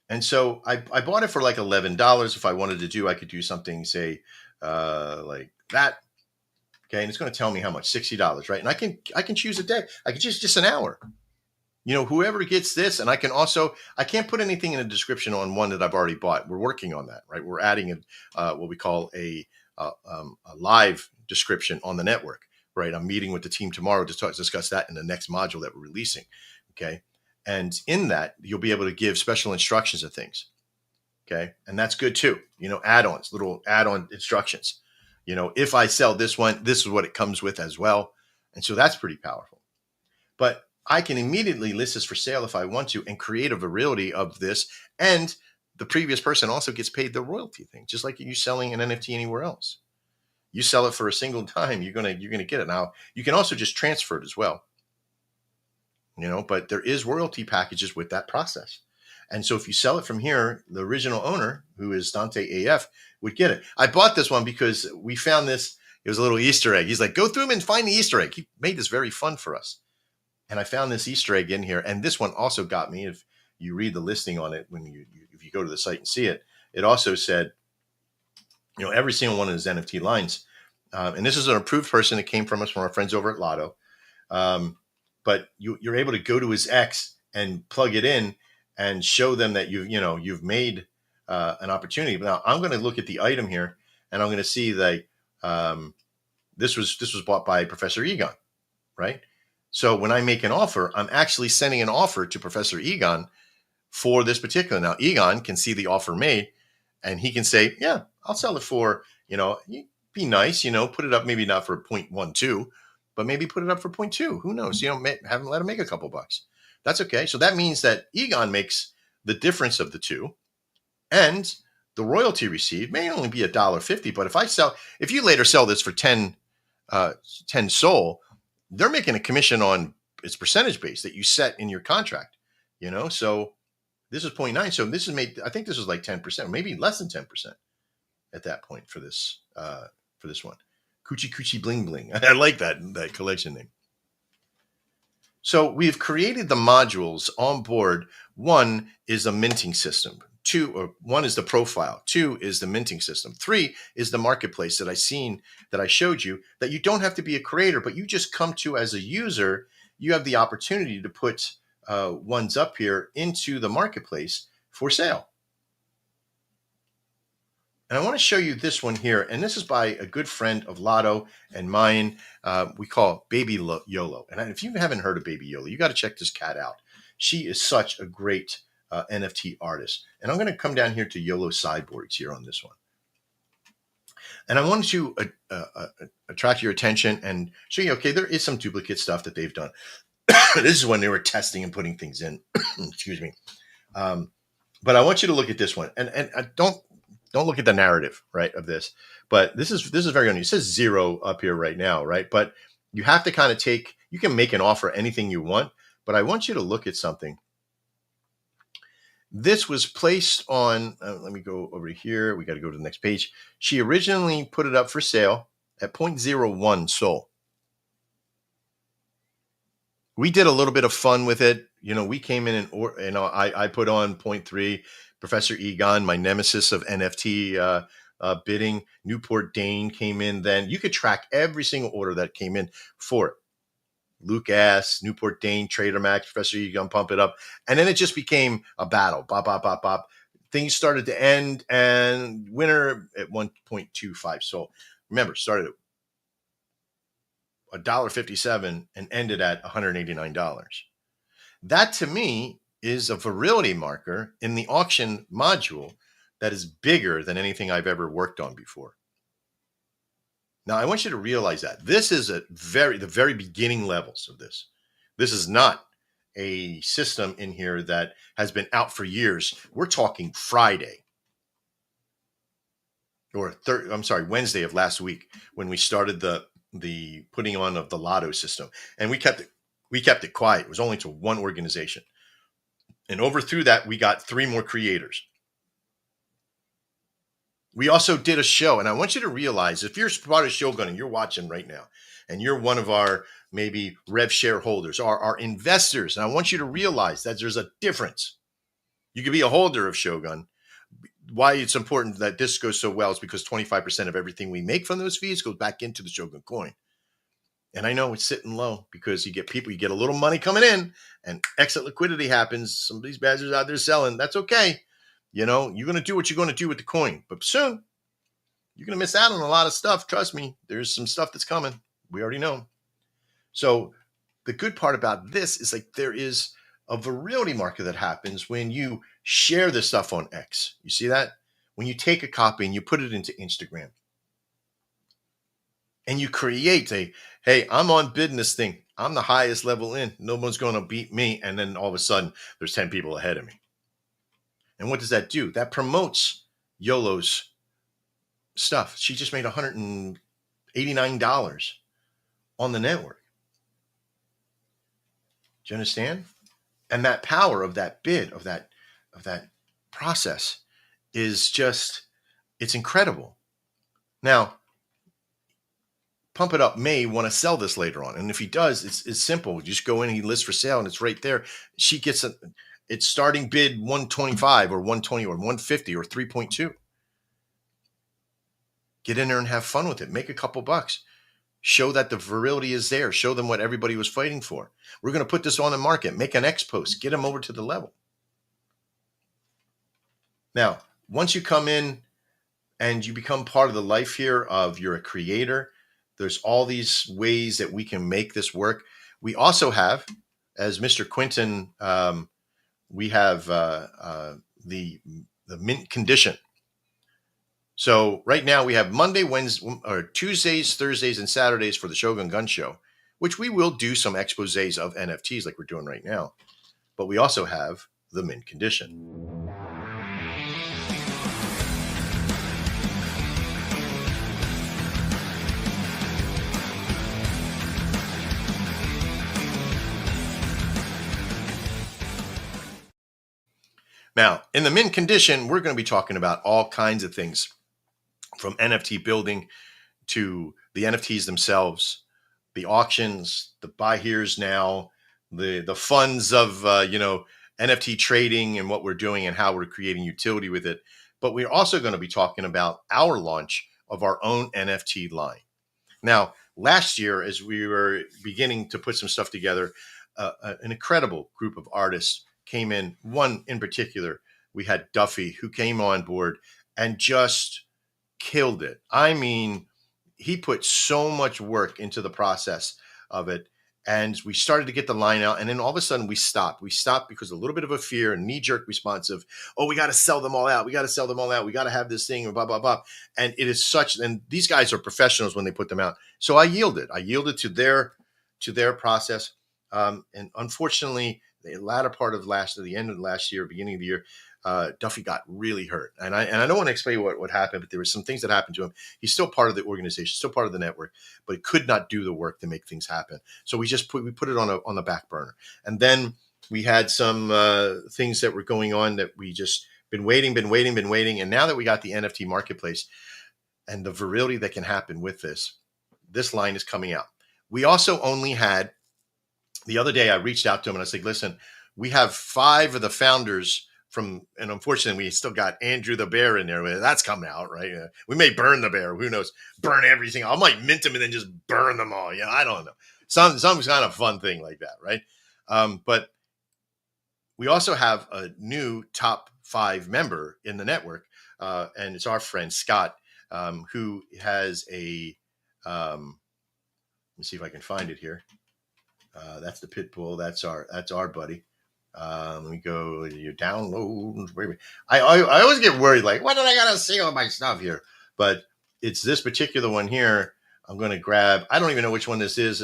And so I bought it for like $11. If I wanted to do, I could do something, say, like that. Okay. And it's going to tell me how much, $60, right? And I can choose a day. I can choose just an hour. Whoever gets this, and I can't put anything in a description on one that I've already bought. We're working on that, right? We're adding what we call a live description on the network, right? I'm meeting with the team tomorrow to discuss that in the next module that we're releasing. Okay. And in that, you'll be able to give special instructions of things. Okay. And that's good too. Add-ons, little add-on instructions. If I sell this one, this is what it comes with as well. And so that's pretty powerful. But I can immediately list this for sale if I want to and create a virility of this. And the previous person also gets paid the royalty thing, just like you selling an NFT anywhere else. You sell it for a single time, you're gonna get it. Now you can also just transfer it as well. But there is royalty packages with that process. And so if you sell it from here, the original owner, who is Dante AF, would get it. I bought this one because we found this. It was a little Easter egg. He's like, go through them and find the Easter egg. He made this very fun for us. And I found this Easter egg in here. And this one also got me. If you read the listing on it, if you go to the site and see it, it also said, every single one of his NFT lines. And this is an approved person that came from our friends over at Lotto. But you're able to go to his X and plug it in and show them that you've made an opportunity. But now I'm going to look at the item here, and I'm going to see that this was bought by Professor Egon, right? So when I make an offer, I'm actually sending an offer to Professor Egon for this particular. Now Egon can see the offer made, and he can say, "Yeah, I'll sell it for be nice, put it up maybe not for 0.12, but maybe put it up for 0.2. Who knows? Have him let him make a couple bucks. That's okay. So that means that Egon makes the difference of the two, and the royalty received may only be $1.50. But if you later sell this for 10 SOL, they're making a commission on its percentage base that you set in your contract. So this is 0.9. So this is made. I think this was like 10%, maybe less than 10% at that point for this one. Coochie Coochie Bling Bling. I like that collection name. So we've created the modules on board. One is a minting system. One is the profile. 2 is the minting system. 3 is the marketplace that I showed you, that you don't have to be a creator, but you just come to as a user. You have the opportunity to put ones up here into the marketplace for sale. And I want to show you this one here. And this is by a good friend of Lotto and mine. We call Baby YOLO. And if you haven't heard of Baby YOLO, you got to check this cat out. She is such a great NFT artist. And I'm going to come down here to YOLO Sideboards here on this one. And I wanted to attract your attention and show you, okay, there is some duplicate stuff that they've done. This is when they were testing and putting things in. Excuse me. But I want you to look at this one. And don't look at the narrative, right, of this. But this is very unusual. It says 0 up here right now, right? But you have to kind of you can make an offer anything you want. But I want you to look at something. This was placed on, let me go over here. We got to go to the next page. She originally put it up for sale at 0.01 SOL. We did a little bit of fun with it. We came in and I put on 0.3. Professor Egon, my nemesis of NFT bidding, Newport Dane came in then. You could track every single order that came in for it. Luke S., Newport Dane, Trader Max, Professor Egon, pump it up. And then it just became a battle. Bop, bop, bop, bop. Things started to end, and winner at 1.25. So remember, started at $1.57 and ended at $189. That to me is a virility marker in the auction module that is bigger than anything I've ever worked on before. Now, I want you to realize that this is the very beginning levels of this. This is not a system in here that has been out for years. We're talking Friday or Wednesday of last week when we started the putting on of the Lotto system, and we kept it quiet. It was only to one organization. And over through that, we got 3 more creators. We also did a show, and I want you to realize, if you're part of Shogun and you're watching right now, and you're one of our maybe rev shareholders or our investors, and I want you to realize that there's a difference. You could be a holder of Shogun. Why it's important that this goes so well is because 25% of everything we make from those fees goes back into the Shogun coin. And I know it's sitting low because you get a little money coming in and exit liquidity happens. Some of these badgers out there selling. That's okay. You're going to do what you're going to do with the coin. But soon, you're going to miss out on a lot of stuff. Trust me, there's some stuff that's coming. We already know. So the good part about this is like there is a virility market that happens when you share this stuff on X. You see that? When you take a copy and you put it into Instagram and you create hey, I'm on bidding this thing. I'm the highest level in. No one's going to beat me. And then all of a sudden there's 10 people ahead of me. And what does that do? That promotes YOLO's stuff. She just made $189 on the network. Do you understand? And that power of that bid, of that process is just, it's incredible. Now, Pump It Up may want to sell this later on. And if he does, it's simple. You just go in, he lists for sale, and it's right there. She gets it's starting bid 125 or 120 or 150 or 3.2. Get in there and have fun with it. Make a couple bucks. Show that the virility is there. Show them what everybody was fighting for. We're going to put this on the market. Make an X post. Get them over to the level. Now, once you come in and you become part of the life here of you're a creator, there's all these ways that we can make this work. We also have, as Mr. Quinton, we have the mint condition. So right now we have Monday, Wednesday, or Tuesdays, Thursdays, and Saturdays for the Shogun Gun Show, which we will do some exposés of NFTs like we're doing right now. But we also have the mint condition. Now, in the mint condition, we're going to be talking about all kinds of things, from NFT building to the NFTs themselves, the auctions, the buy here's now, the funds of NFT trading and what we're doing and how we're creating utility with it. But we're also going to be talking about our launch of our own NFT line. Now, last year, as we were beginning to put some stuff together, an incredible group of artists came in. One in particular, we had Duffy, who came on board and just killed it. I mean, he put so much work into the process of it. And we started to get the line out. And then all of a sudden we stopped. We stopped because a little bit of a fear and knee-jerk response of, we got to sell them all out. We got to sell them all out. We got to have this thing and blah, blah, blah. And it is such, and these guys are professionals when they put them out. So I yielded. I yielded to their process. And unfortunately, the latter part of the end of last year, beginning of the year, Duffy got really hurt. And I don't want to explain what happened, but there were some things that happened to him. He's still part of the organization, still part of the network, but he could not do the work to make things happen. So we put it on the back burner. And then we had some things that were going on that we just been waiting. And now that we got the NFT marketplace and the virility that can happen with this line is coming out. We also only had, the other day I reached out to him and I said, listen, we have 5 of the founders and unfortunately we still got Andrew the Bear in there. That's coming out, right? We may burn the bear. Who knows? Burn everything. I might mint them and then just burn them all. I don't know. Some kind of fun thing like that, right? But we also have a new top 5 member in the network, and it's our friend Scott, who has let me see if I can find it here. That's the Pitbull. That's our buddy. Let me go. Your downloads. I always get worried. Like, what did I gotta say on my stuff here? But it's this particular one here. I'm going to grab. I don't even know which one this is.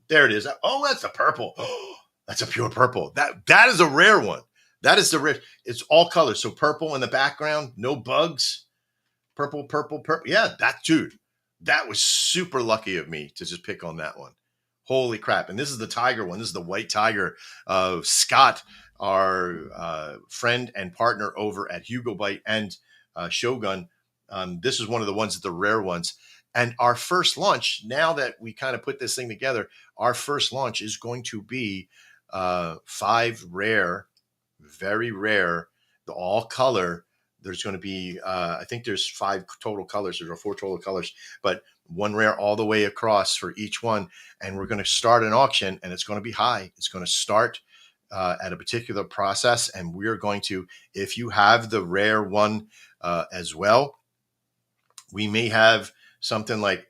There it is. Oh, that's a purple. Oh, that's a pure purple. That is a rare one. That is the rare. It's all colors. So purple in the background. No bugs. Purple. Yeah, that was super lucky of me to just pick on that one. Holy crap. And this is the tiger one. This is the white tiger of Scott, our friend and partner over at Hugo Byte and Shogun. This is one of the ones, the rare ones. And our first launch, now that we kind of put this thing together, our first launch is going to be 5 rare, very rare the all color. There's going to be, I think there's 5 total colors or 4 total colors, but one rare all the way across for each one. And we're going to start an auction, and it's going to be high. It's going to start at a particular process, and we're going to, if you have the rare one as well, we may have something like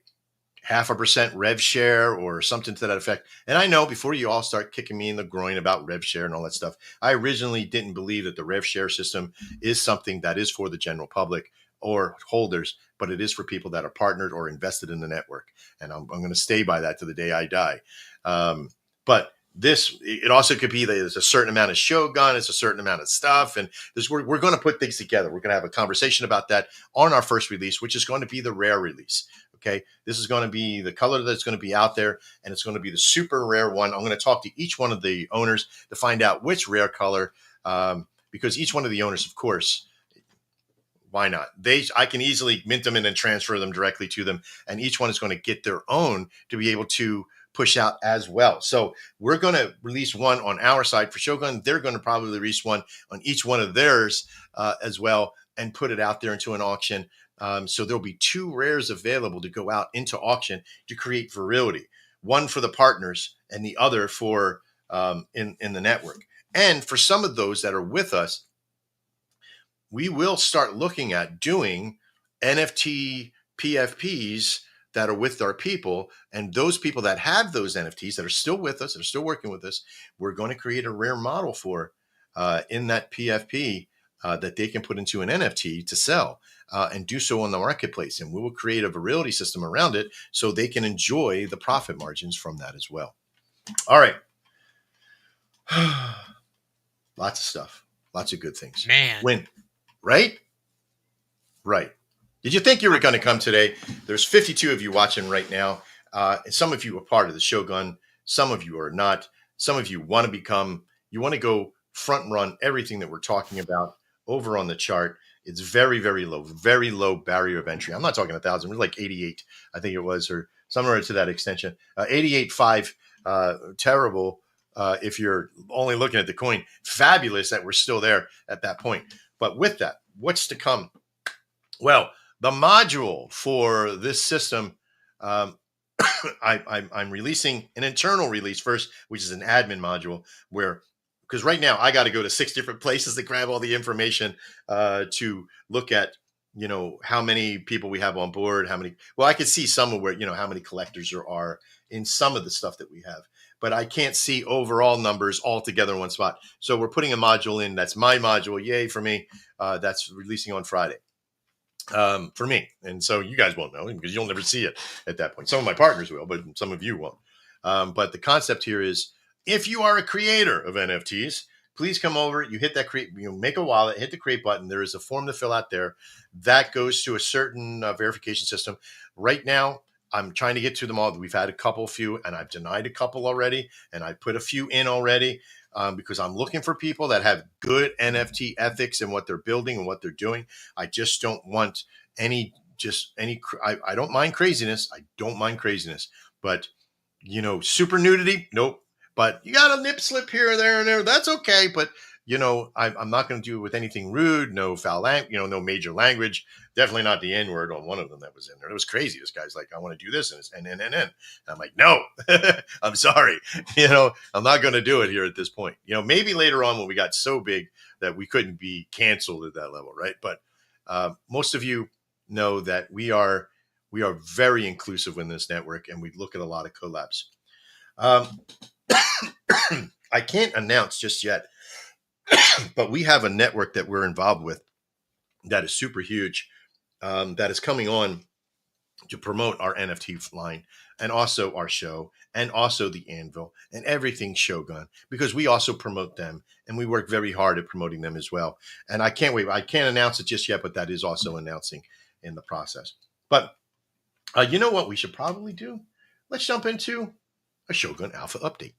0.5% rev share or something to that effect. And I know, before you all start kicking me in the groin about rev share and all that stuff, I originally didn't believe that the rev share system is something that is for the general public or holders, but it is for people that are partnered or invested in the network. And I'm going to stay by that to the day I die. But it also could be that there's a certain amount of Shogun, it's a certain amount of stuff, and we're going to put things together. We're going to have a conversation about that on our first release, which is going to be the rare release. Okay, this is going to be the color that's going to be out there, and it's going to be the super rare one. I'm going to talk to each one of the owners to find out which rare color, because each one of the owners, of course, why not? I can easily mint them and then transfer them directly to them, and each one is going to get their own to be able to push out as well. So we're going to release one on our side for Shogun. They're going to probably release one on each one of theirs as well, and put it out there into an auction. So there'll be 2 rares available to go out into auction to create virility. One for the partners and the other for in the network. And for some of those that are with us, we will start looking at doing NFT PFPs that are with our people, and those people that have those NFTs that are still with us, that are still working with us, we're going to create a rare model for in that PFP that they can put into an NFT to sell and do so on the marketplace. And we will create a virility system around it so they can enjoy the profit margins from that as well. All right. Lots of stuff. Lots of good things. Man. Right? Right. Did you think you were going to come today? There's 52 of you watching right now. Some of you are part of the Shogun. Some of you are not. Some of you want to go front run everything that we're talking about over on the chart. It's very, very low barrier of entry. I'm not talking 1,000. We're like 88, I think it was, or somewhere to that extension. 88.5, terrible if you're only looking at the coin. Fabulous that we're still there at that point. But with that, what's to come? Well, the module for this system, I'm releasing an internal release first, which is an admin module because right now I got to go to 6 different places to grab all the information to look at, how many people we have on board, I could see some of where, how many collectors there are in some of the stuff that we have, but I can't see overall numbers all together in one spot. So we're putting a module in. That's my module. Yay for me. That's releasing on Friday. For me. And so you guys won't know because you'll never see it at that point. Some of my partners will, but some of you won't. But the concept here is, if you are a creator of NFTs, please come over. You hit that create, make a wallet, hit the create button. There is a form to fill out there that goes to a certain verification system. Right now, I'm trying to get to them all. We've had a few, and I've denied a couple already, and I put a few in already. Because I'm looking for people that have good NFT ethics in what they're building and what they're doing. I just don't want I don't mind craziness. But, super nudity. Nope. But you got a nip slip here, there, and there. That's okay. But, I'm not going to do it with anything rude, no foul language, no major language. Definitely not the N-word on one of them that was in there. It was crazy. This guy's like, I want to do this. And it's N. And I'm like, no, I'm sorry. I'm not going to do it here at this point. Maybe later on when we got so big that we couldn't be canceled at that level. Right. But most of you know that we are very inclusive in this network, and we look at a lot of collabs. I can't announce just yet, but we have a network that we're involved with that is super huge, that is coming on to promote our NFT line and also our show and also the Anvil and everything Shogun, because we also promote them and we work very hard at promoting them as well. And I can't wait. I can't announce it just yet, but that is also announcing in the process. But you know what we should probably do? Let's jump into a Shogun Alpha update.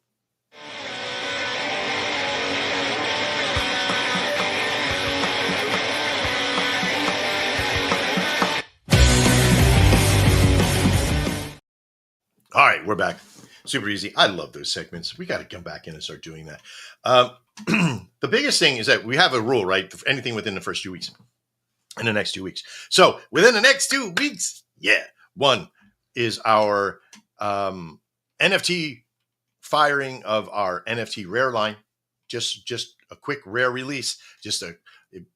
All right, we're back. Super easy. I love those segments. We got to come back in and start doing that. the biggest thing is that we have a rule, right? Anything within the first 2 weeks, in the next 2 weeks. So within the next 2 weeks, yeah, one is our NFT firing of our NFT rare line. Just a quick rare release, just a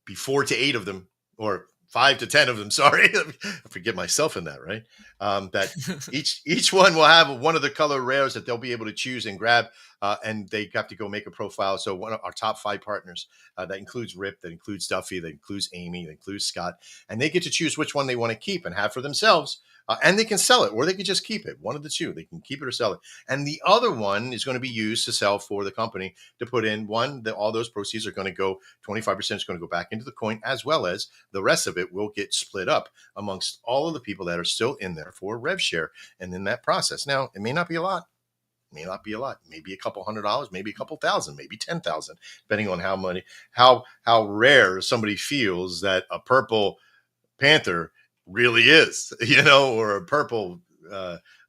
be 4 to 8 of them, or 5 to 10 of them. Sorry, I forget myself in that, right? That each one will have one of the color rares that they'll be able to choose and grab, and they have to go make a profile. So one of our top 5 partners, that includes Rip, that includes Duffy, that includes Amy, that includes Scott, and they get to choose which one they want to keep and have for themselves. And they can sell it, or they can just keep it. One of the two, they can keep it or sell it. And the other one is going to be used to sell for the company to put in one that all those proceeds are going to go, 25% is going to go back into the coin, as well as the rest of it will get split up amongst all of the people that are still in there for rev share. And in that process, now it may not be a lot. May not be a lot, maybe a couple $100, maybe a couple thousand, maybe 10,000, depending on how rare somebody feels that a purple panther really is, or a purple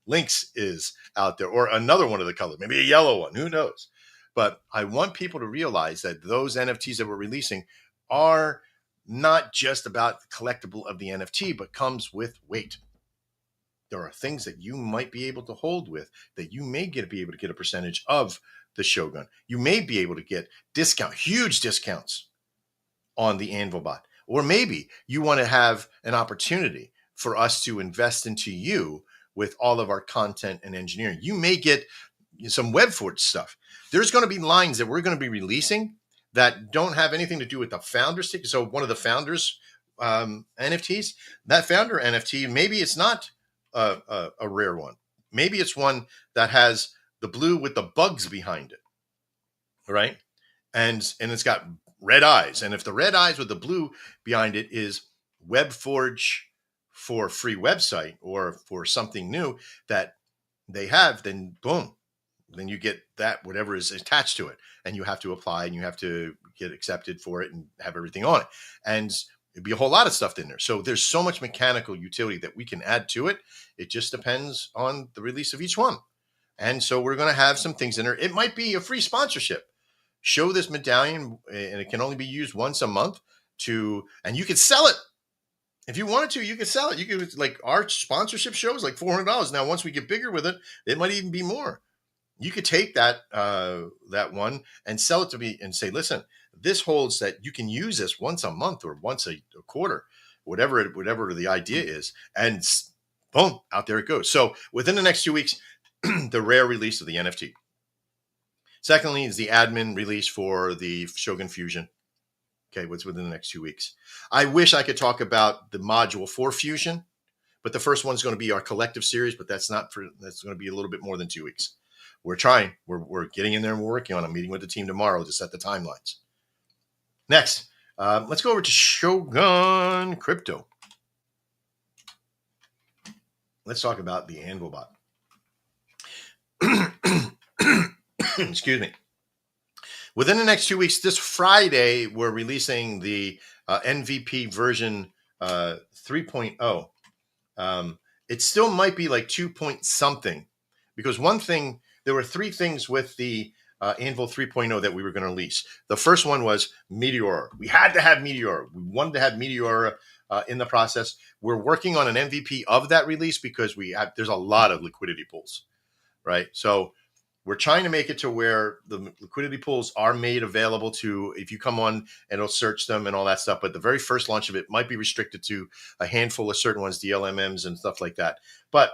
lynx is out there, or another one of the colors, maybe a yellow one, who knows? But I want people to realize that those NFTs that we're releasing are not just about the collectible of the NFT, but comes with weight. There are things that you might be able to hold with, that you may be able to get a percentage of the Shogun. You may be able to get huge discounts on the Anvil bot. Or maybe you want to have an opportunity for us to invest into you with all of our content and engineering. You may get some WebForge stuff. There's going to be lines that we're going to be releasing that don't have anything to do with the founder stick. So one of the founders NFTs, that founder NFT, maybe it's not a rare one. Maybe it's one that has the blue with the bugs behind it, right? And it's got red eyes. And if the red eyes with the blue behind it is WebForge for free website or for something new that they have, then boom, then you get that, whatever is attached to it, and you have to apply and you have to get accepted for it and have everything on it. And it'd be a whole lot of stuff in there. So there's so much mechanical utility that we can add to it. It just depends on the release of each one. And so we're going to have some things in there. It might be a free sponsorship. Show this medallion, and it can only be used once a month and you could sell it. If you wanted to, you could sell it. You could, like our sponsorship show is like $400. Now, once we get bigger with it, it might even be more. You could take that one and sell it to me and say, listen, this holds that you can use this once a month or once a quarter, whatever the idea is. And boom, out there it goes. So within the next 2 weeks, the rare release of the NFT. Secondly is the admin release for the Shogun Fusion. Okay, what's within the next 2 weeks. I wish I could talk about the module for Fusion, but the first one's going to be our collective series, but that's going to be a little bit more than 2 weeks. We're trying. We're getting in there and we're working on it. I'm meeting with the team tomorrow to set the timelines. Next, let's go over to Shogun Crypto. Let's talk about the Anvil bot. Excuse me. Within the next 2 weeks, this Friday, we're releasing the MVP version 3.0. It still might be like 2 point something, because there were 3 things with the Anvil 3.0 that we were going to release. The first one was Meteor. We had to have Meteor. We wanted to have Meteor in the process. We're working on an MVP of that release because there's a lot of liquidity pools, right? So we're trying to make it to where the liquidity pools are made available to, if you come on and it'll search them and all that stuff. But the very first launch of it might be restricted to a handful of certain ones, DLMMs and stuff like that. But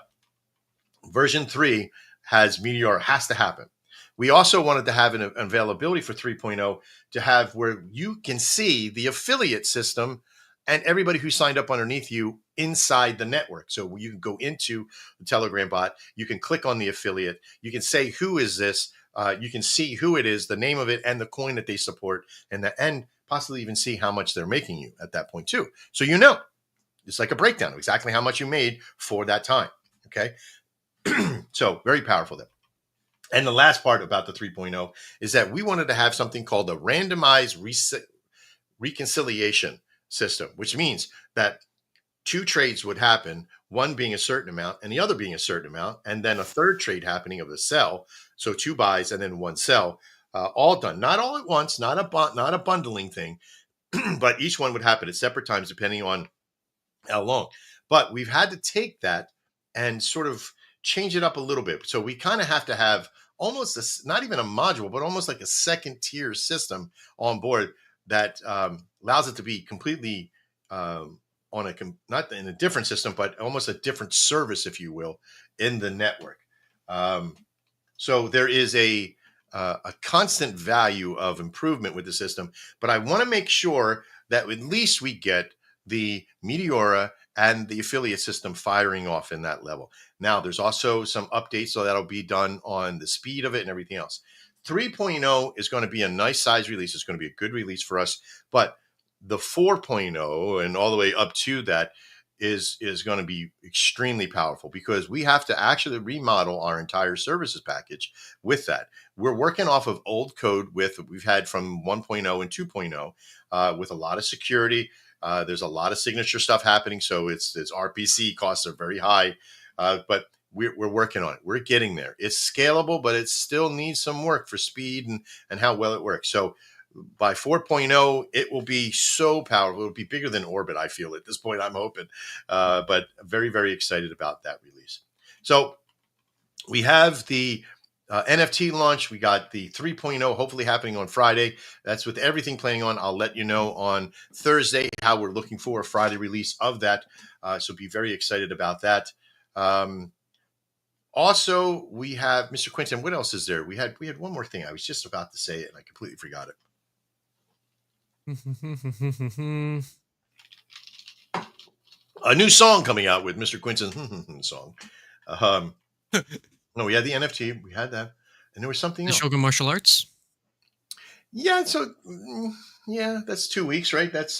version 3 has to happen. We also wanted to have an availability for 3.0 to have where you can see the affiliate system and everybody who signed up underneath you inside the network. So you can go into the Telegram bot, you can click on the affiliate, you can say, who is this? You can see who it is, the name of it, and the coin that they support, and possibly even see how much they're making you at that point too. So it's like a breakdown of exactly how much you made for that time. Okay. So very powerful there. And the last part about the 3.0 is that we wanted to have something called a randomized reconciliation system, which means that 2 trades would happen, one being a certain amount and the other being a certain amount, and then a third trade happening of the sell. So 2 buys and then 1 sell. all done, not all at once, not a bundling thing, but each one would happen at separate times depending on how long. But we've had to take that and sort of change it up a little bit. So we kind of have to have almost not even a module, but almost like a second tier system on board that allows it to be completely on not in a different system, but almost a different service, if you will, in the network. Um, so there is a constant value of improvement with the system, but I want to make sure that at least we get the Meteora and the affiliate system firing off in that level. Now, there's also some updates, so that'll be done on the speed of it and everything else. 3.0 is going to be a nice size release. It's going to be a good release for us, but the 4.0 and all the way up to that is going to be extremely powerful because we have to actually remodel our entire services package with that. We're working off of old code we've had from 1.0 and 2.0 with a lot of security. There's a lot of signature stuff happening, so it's RPC costs are very high, but we're working on it. We're getting there. It's scalable, but it still needs some work for speed and how well it works. So by 4.0, it will be so powerful. It'll be bigger than Orbit, I feel, at this point, I'm hoping. But very, very excited about that release. So we have the NFT launch. We got the 3.0 hopefully happening on Friday. That's with everything playing on. I'll let you know on Thursday how we're looking for a Friday release of that. So be very excited about that. Also, we have Mr. Quinton. What else is there? We had one more thing. I was just about to say it and I completely forgot it. A new song coming out with Mr. Quinton's song. No, we had the NFT. We had that. And there was something else. Shogun Martial Arts? Yeah, so that's 2 weeks, right? That's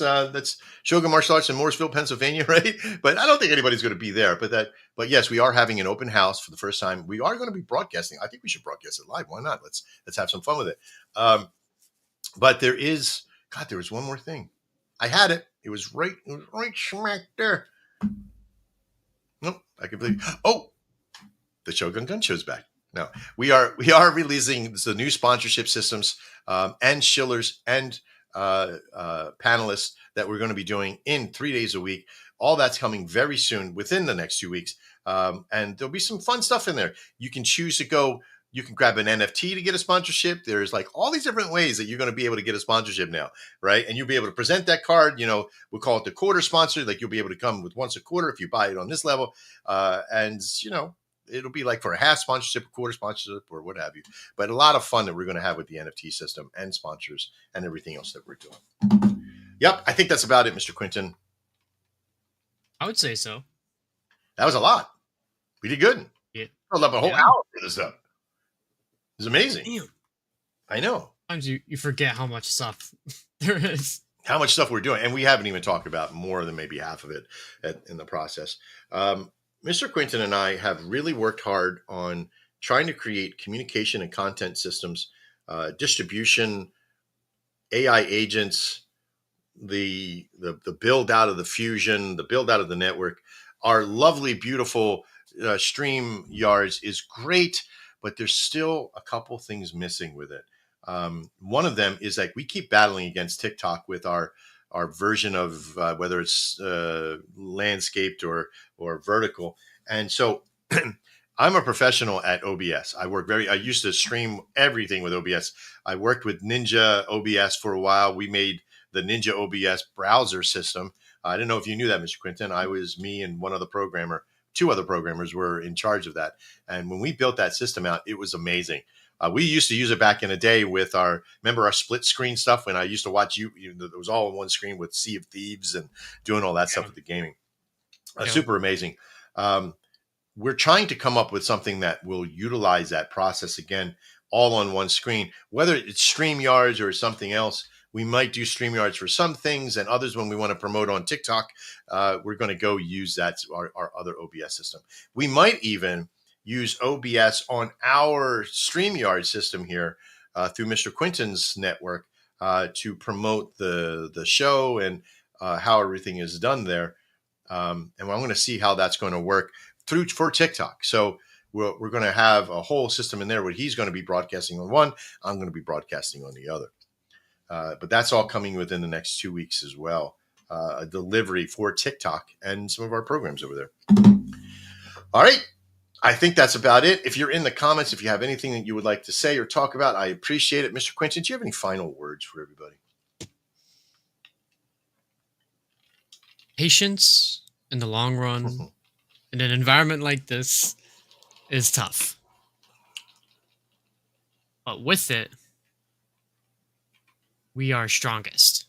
Shogun Martial Arts in Mooresville, Pennsylvania, right? But I don't think anybody's going to be there. But yes, we are having an open house for the first time. We are going to be broadcasting. I think we should broadcast it live. Why not? Let's have some fun with it. But there was one more thing. I had it. It was right smack there. Nope, I can believe. Oh, the Shogun Gun Show's back. No, we are releasing the new sponsorship systems and shillers and panelists that we're going to be doing in 3 days a week. All that's coming very soon within the next 2 weeks. And there'll be some fun stuff in there. You can choose to go. You can grab an NFT to get a sponsorship. There's like all these different ways that you're going to be able to get a sponsorship now, right? And you'll be able to present that card. We'll call it the quarter sponsor. Like you'll be able to come with once a quarter if you buy it on this level. And it'll be like for a half sponsorship, a quarter sponsorship, or what have you. But a lot of fun that we're going to have with the NFT system and sponsors and everything else that we're doing. Yep, I think that's about it, Mr. Quinton. I would say so. That was a lot. We did good. Yeah. I love a whole hour for this stuff. It's amazing. Damn. I know. Sometimes you forget how much stuff there is. How much stuff we're doing. And we haven't even talked about more than maybe half of it in the process. Mr. Quinton and I have really worked hard on trying to create communication and content systems, distribution, AI agents, the build out of the fusion, the build out of the network. Our lovely, beautiful stream yards is great, but there's still a couple things missing with it. One of them is like we keep battling against TikTok with our version of whether it's landscaped or vertical. And so I'm a professional at OBS. I used to stream everything with OBS. I worked with Ninja OBS for a while. We made the Ninja OBS browser system. I didn't know if you knew that, Mr. Quinton. Me and one other programmer, two other programmers were in charge of that. And when we built that system out, it was amazing. We used to use it back in the day with remember our split screen stuff when I used to watch it was all on one screen with Sea of Thieves and doing all that stuff with the gaming. Super amazing. We're trying to come up with something that will utilize that process again, all on one screen, whether it's StreamYards or something else. We might do StreamYards for some things and others when we want to promote on TikTok. We're going to go use that, our other OBS system. We might even use OBS on our StreamYard system here through Mr. Quinton's network to promote the show and how everything is done there. And I'm going to see how that's going to work for TikTok. So we're going to have a whole system in there where he's going to be broadcasting on one, I'm going to be broadcasting on the other. But that's all coming within the next 2 weeks as well. A delivery for TikTok and some of our programs over there. All right. I think that's about it. If you're in the comments, if you have anything that you would like to say or talk about, I appreciate it. Mr. Quentin, do you have any final words for everybody? Patience in the long run in an environment like this is tough. But with it, we are strongest.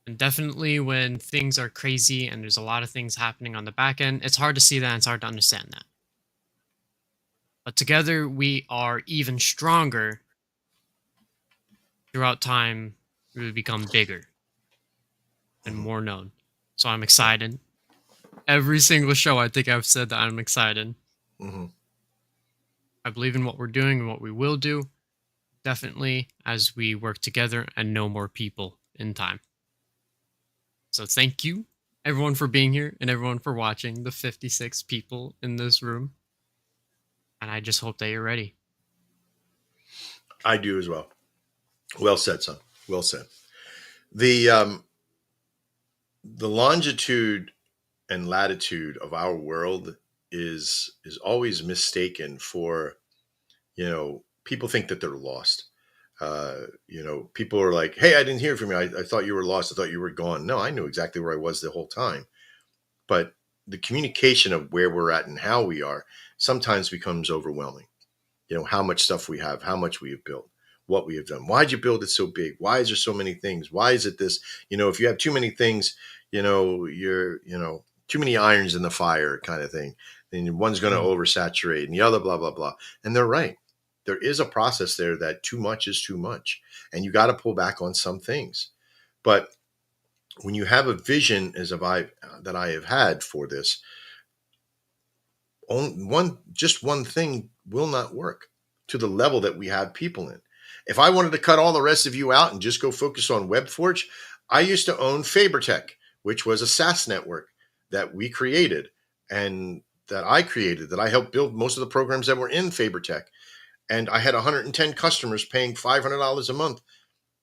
And definitely when things are crazy and there's a lot of things happening on the back end, it's hard to see that and it's hard to understand that. But together we are even stronger. Throughout time, we would become bigger and more known. So I'm excited. Every single show, I think I've said that I'm excited. I believe in what we're doing and what we will do. Definitely as we work together and know more people in time. So thank you, everyone, for being here and everyone for watching, the 56 people in this room. And I just hope that you're ready. I do as well. Well said, son. Well said. The longitude and latitude of our world is always mistaken for, people think that they're lost. People are like, hey, I didn't hear from you. I thought you were lost. I thought you were gone. No, I knew exactly where I was the whole time. But the communication of where we're at and how we are sometimes becomes overwhelming. How much stuff we have, how much we have built, what we have done. Why'd you build it so big? Why is there so many things? Why is it this? If you have too many things, you're too many irons in the fire kind of thing. Then one's going to oversaturate and the other, blah, blah, blah. And they're right. There is a process there that too much is too much. And you got to pull back on some things. But when you have a vision that I have had for this, just one thing will not work to the level that we have people in. If I wanted to cut all the rest of you out and just go focus on WebForge, I used to own Fabertech, which was a SaaS network that we created and that I helped build most of the programs that were in Fabertech. And I had 110 customers paying $500 a month.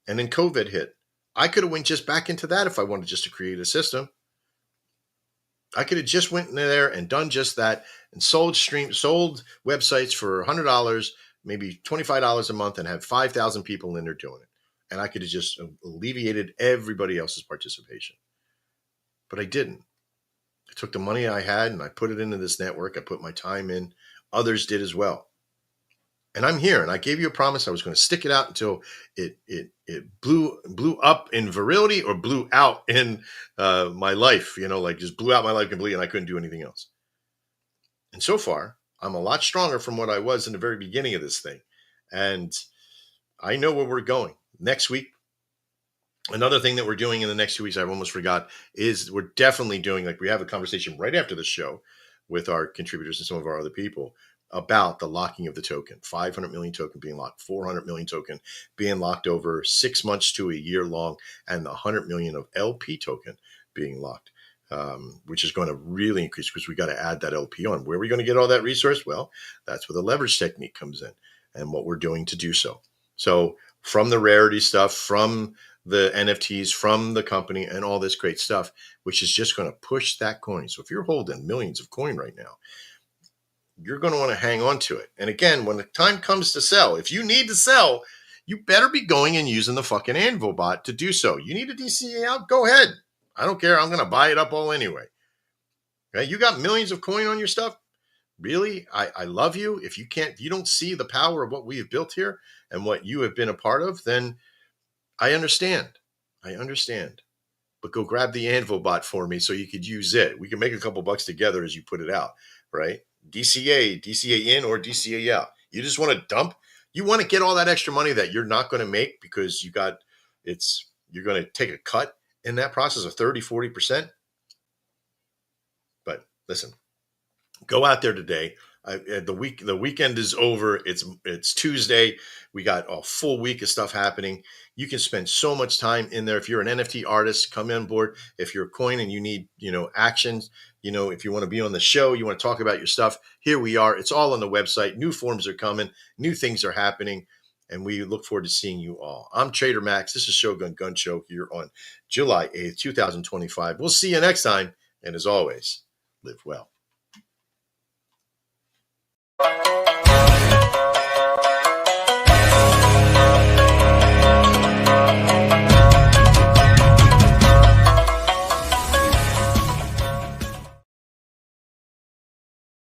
And then COVID hit. I could have went just back into that if I wanted just to create a system. I could have just went in there and done just that and sold websites for $100, maybe $25 a month, and had 5,000 people in there doing it. And I could have just alleviated everybody else's participation. But I didn't. I took the money I had and I put it into this network. I put my time in. Others did as well. And I'm here, and I gave you a promise I was going to stick it out until it blew up in virility or blew out in my life, just blew out my life completely, and I couldn't do anything else. And so far, I'm a lot stronger from what I was in the very beginning of this thing. And I know where we're going. Next week, another thing that we're doing in the next 2 weeks, I almost forgot, is we're definitely doing, we have a conversation right after the show with our contributors and some of our other people about the locking of the token. 500 million token being locked, 400 million token being locked over 6 months to a year long, and the 100 million of LP token being locked, which is going to really increase because we got to add that LP on. Where are we going to get all that resource? Well, that's where the leverage technique comes in and what we're doing to do so. So from the rarity stuff, from the NFTs, from the company, and all this great stuff, which is just going to push that coin. So if you're holding millions of coin right now, you're going to want to hang on to it. And again, when the time comes to sell, if you need to sell, you better be going and using the fucking Anvil bot to do so. You need a DCA out? Go ahead. I don't care. I'm going to buy it up all anyway. Okay? You got millions of coin on your stuff? Really? I love you. If you don't see the power of what we have built here and what you have been a part of, then I understand. But go grab the Anvil bot for me so you could use it. We can make a couple bucks together as you put it out, right? DCA in or DCA out. You just want to dump. You want to get all that extra money that you're not going to make because you're going to take a cut in that process of 30, 40%. But listen, go out there today, The weekend is over. It's Tuesday. We got a full week of stuff happening. You can spend so much time in there. If you're an NFT artist, come on board. If you're a coin and you need, actions, if you want to be on the show, you want to talk about your stuff, here we are. It's all on the website. New forms are coming. New things are happening. And we look forward to seeing you all. I'm Trader Max. This is Shogun Gun Show here on July 8th, 2025. We'll see you next time. And as always, live well.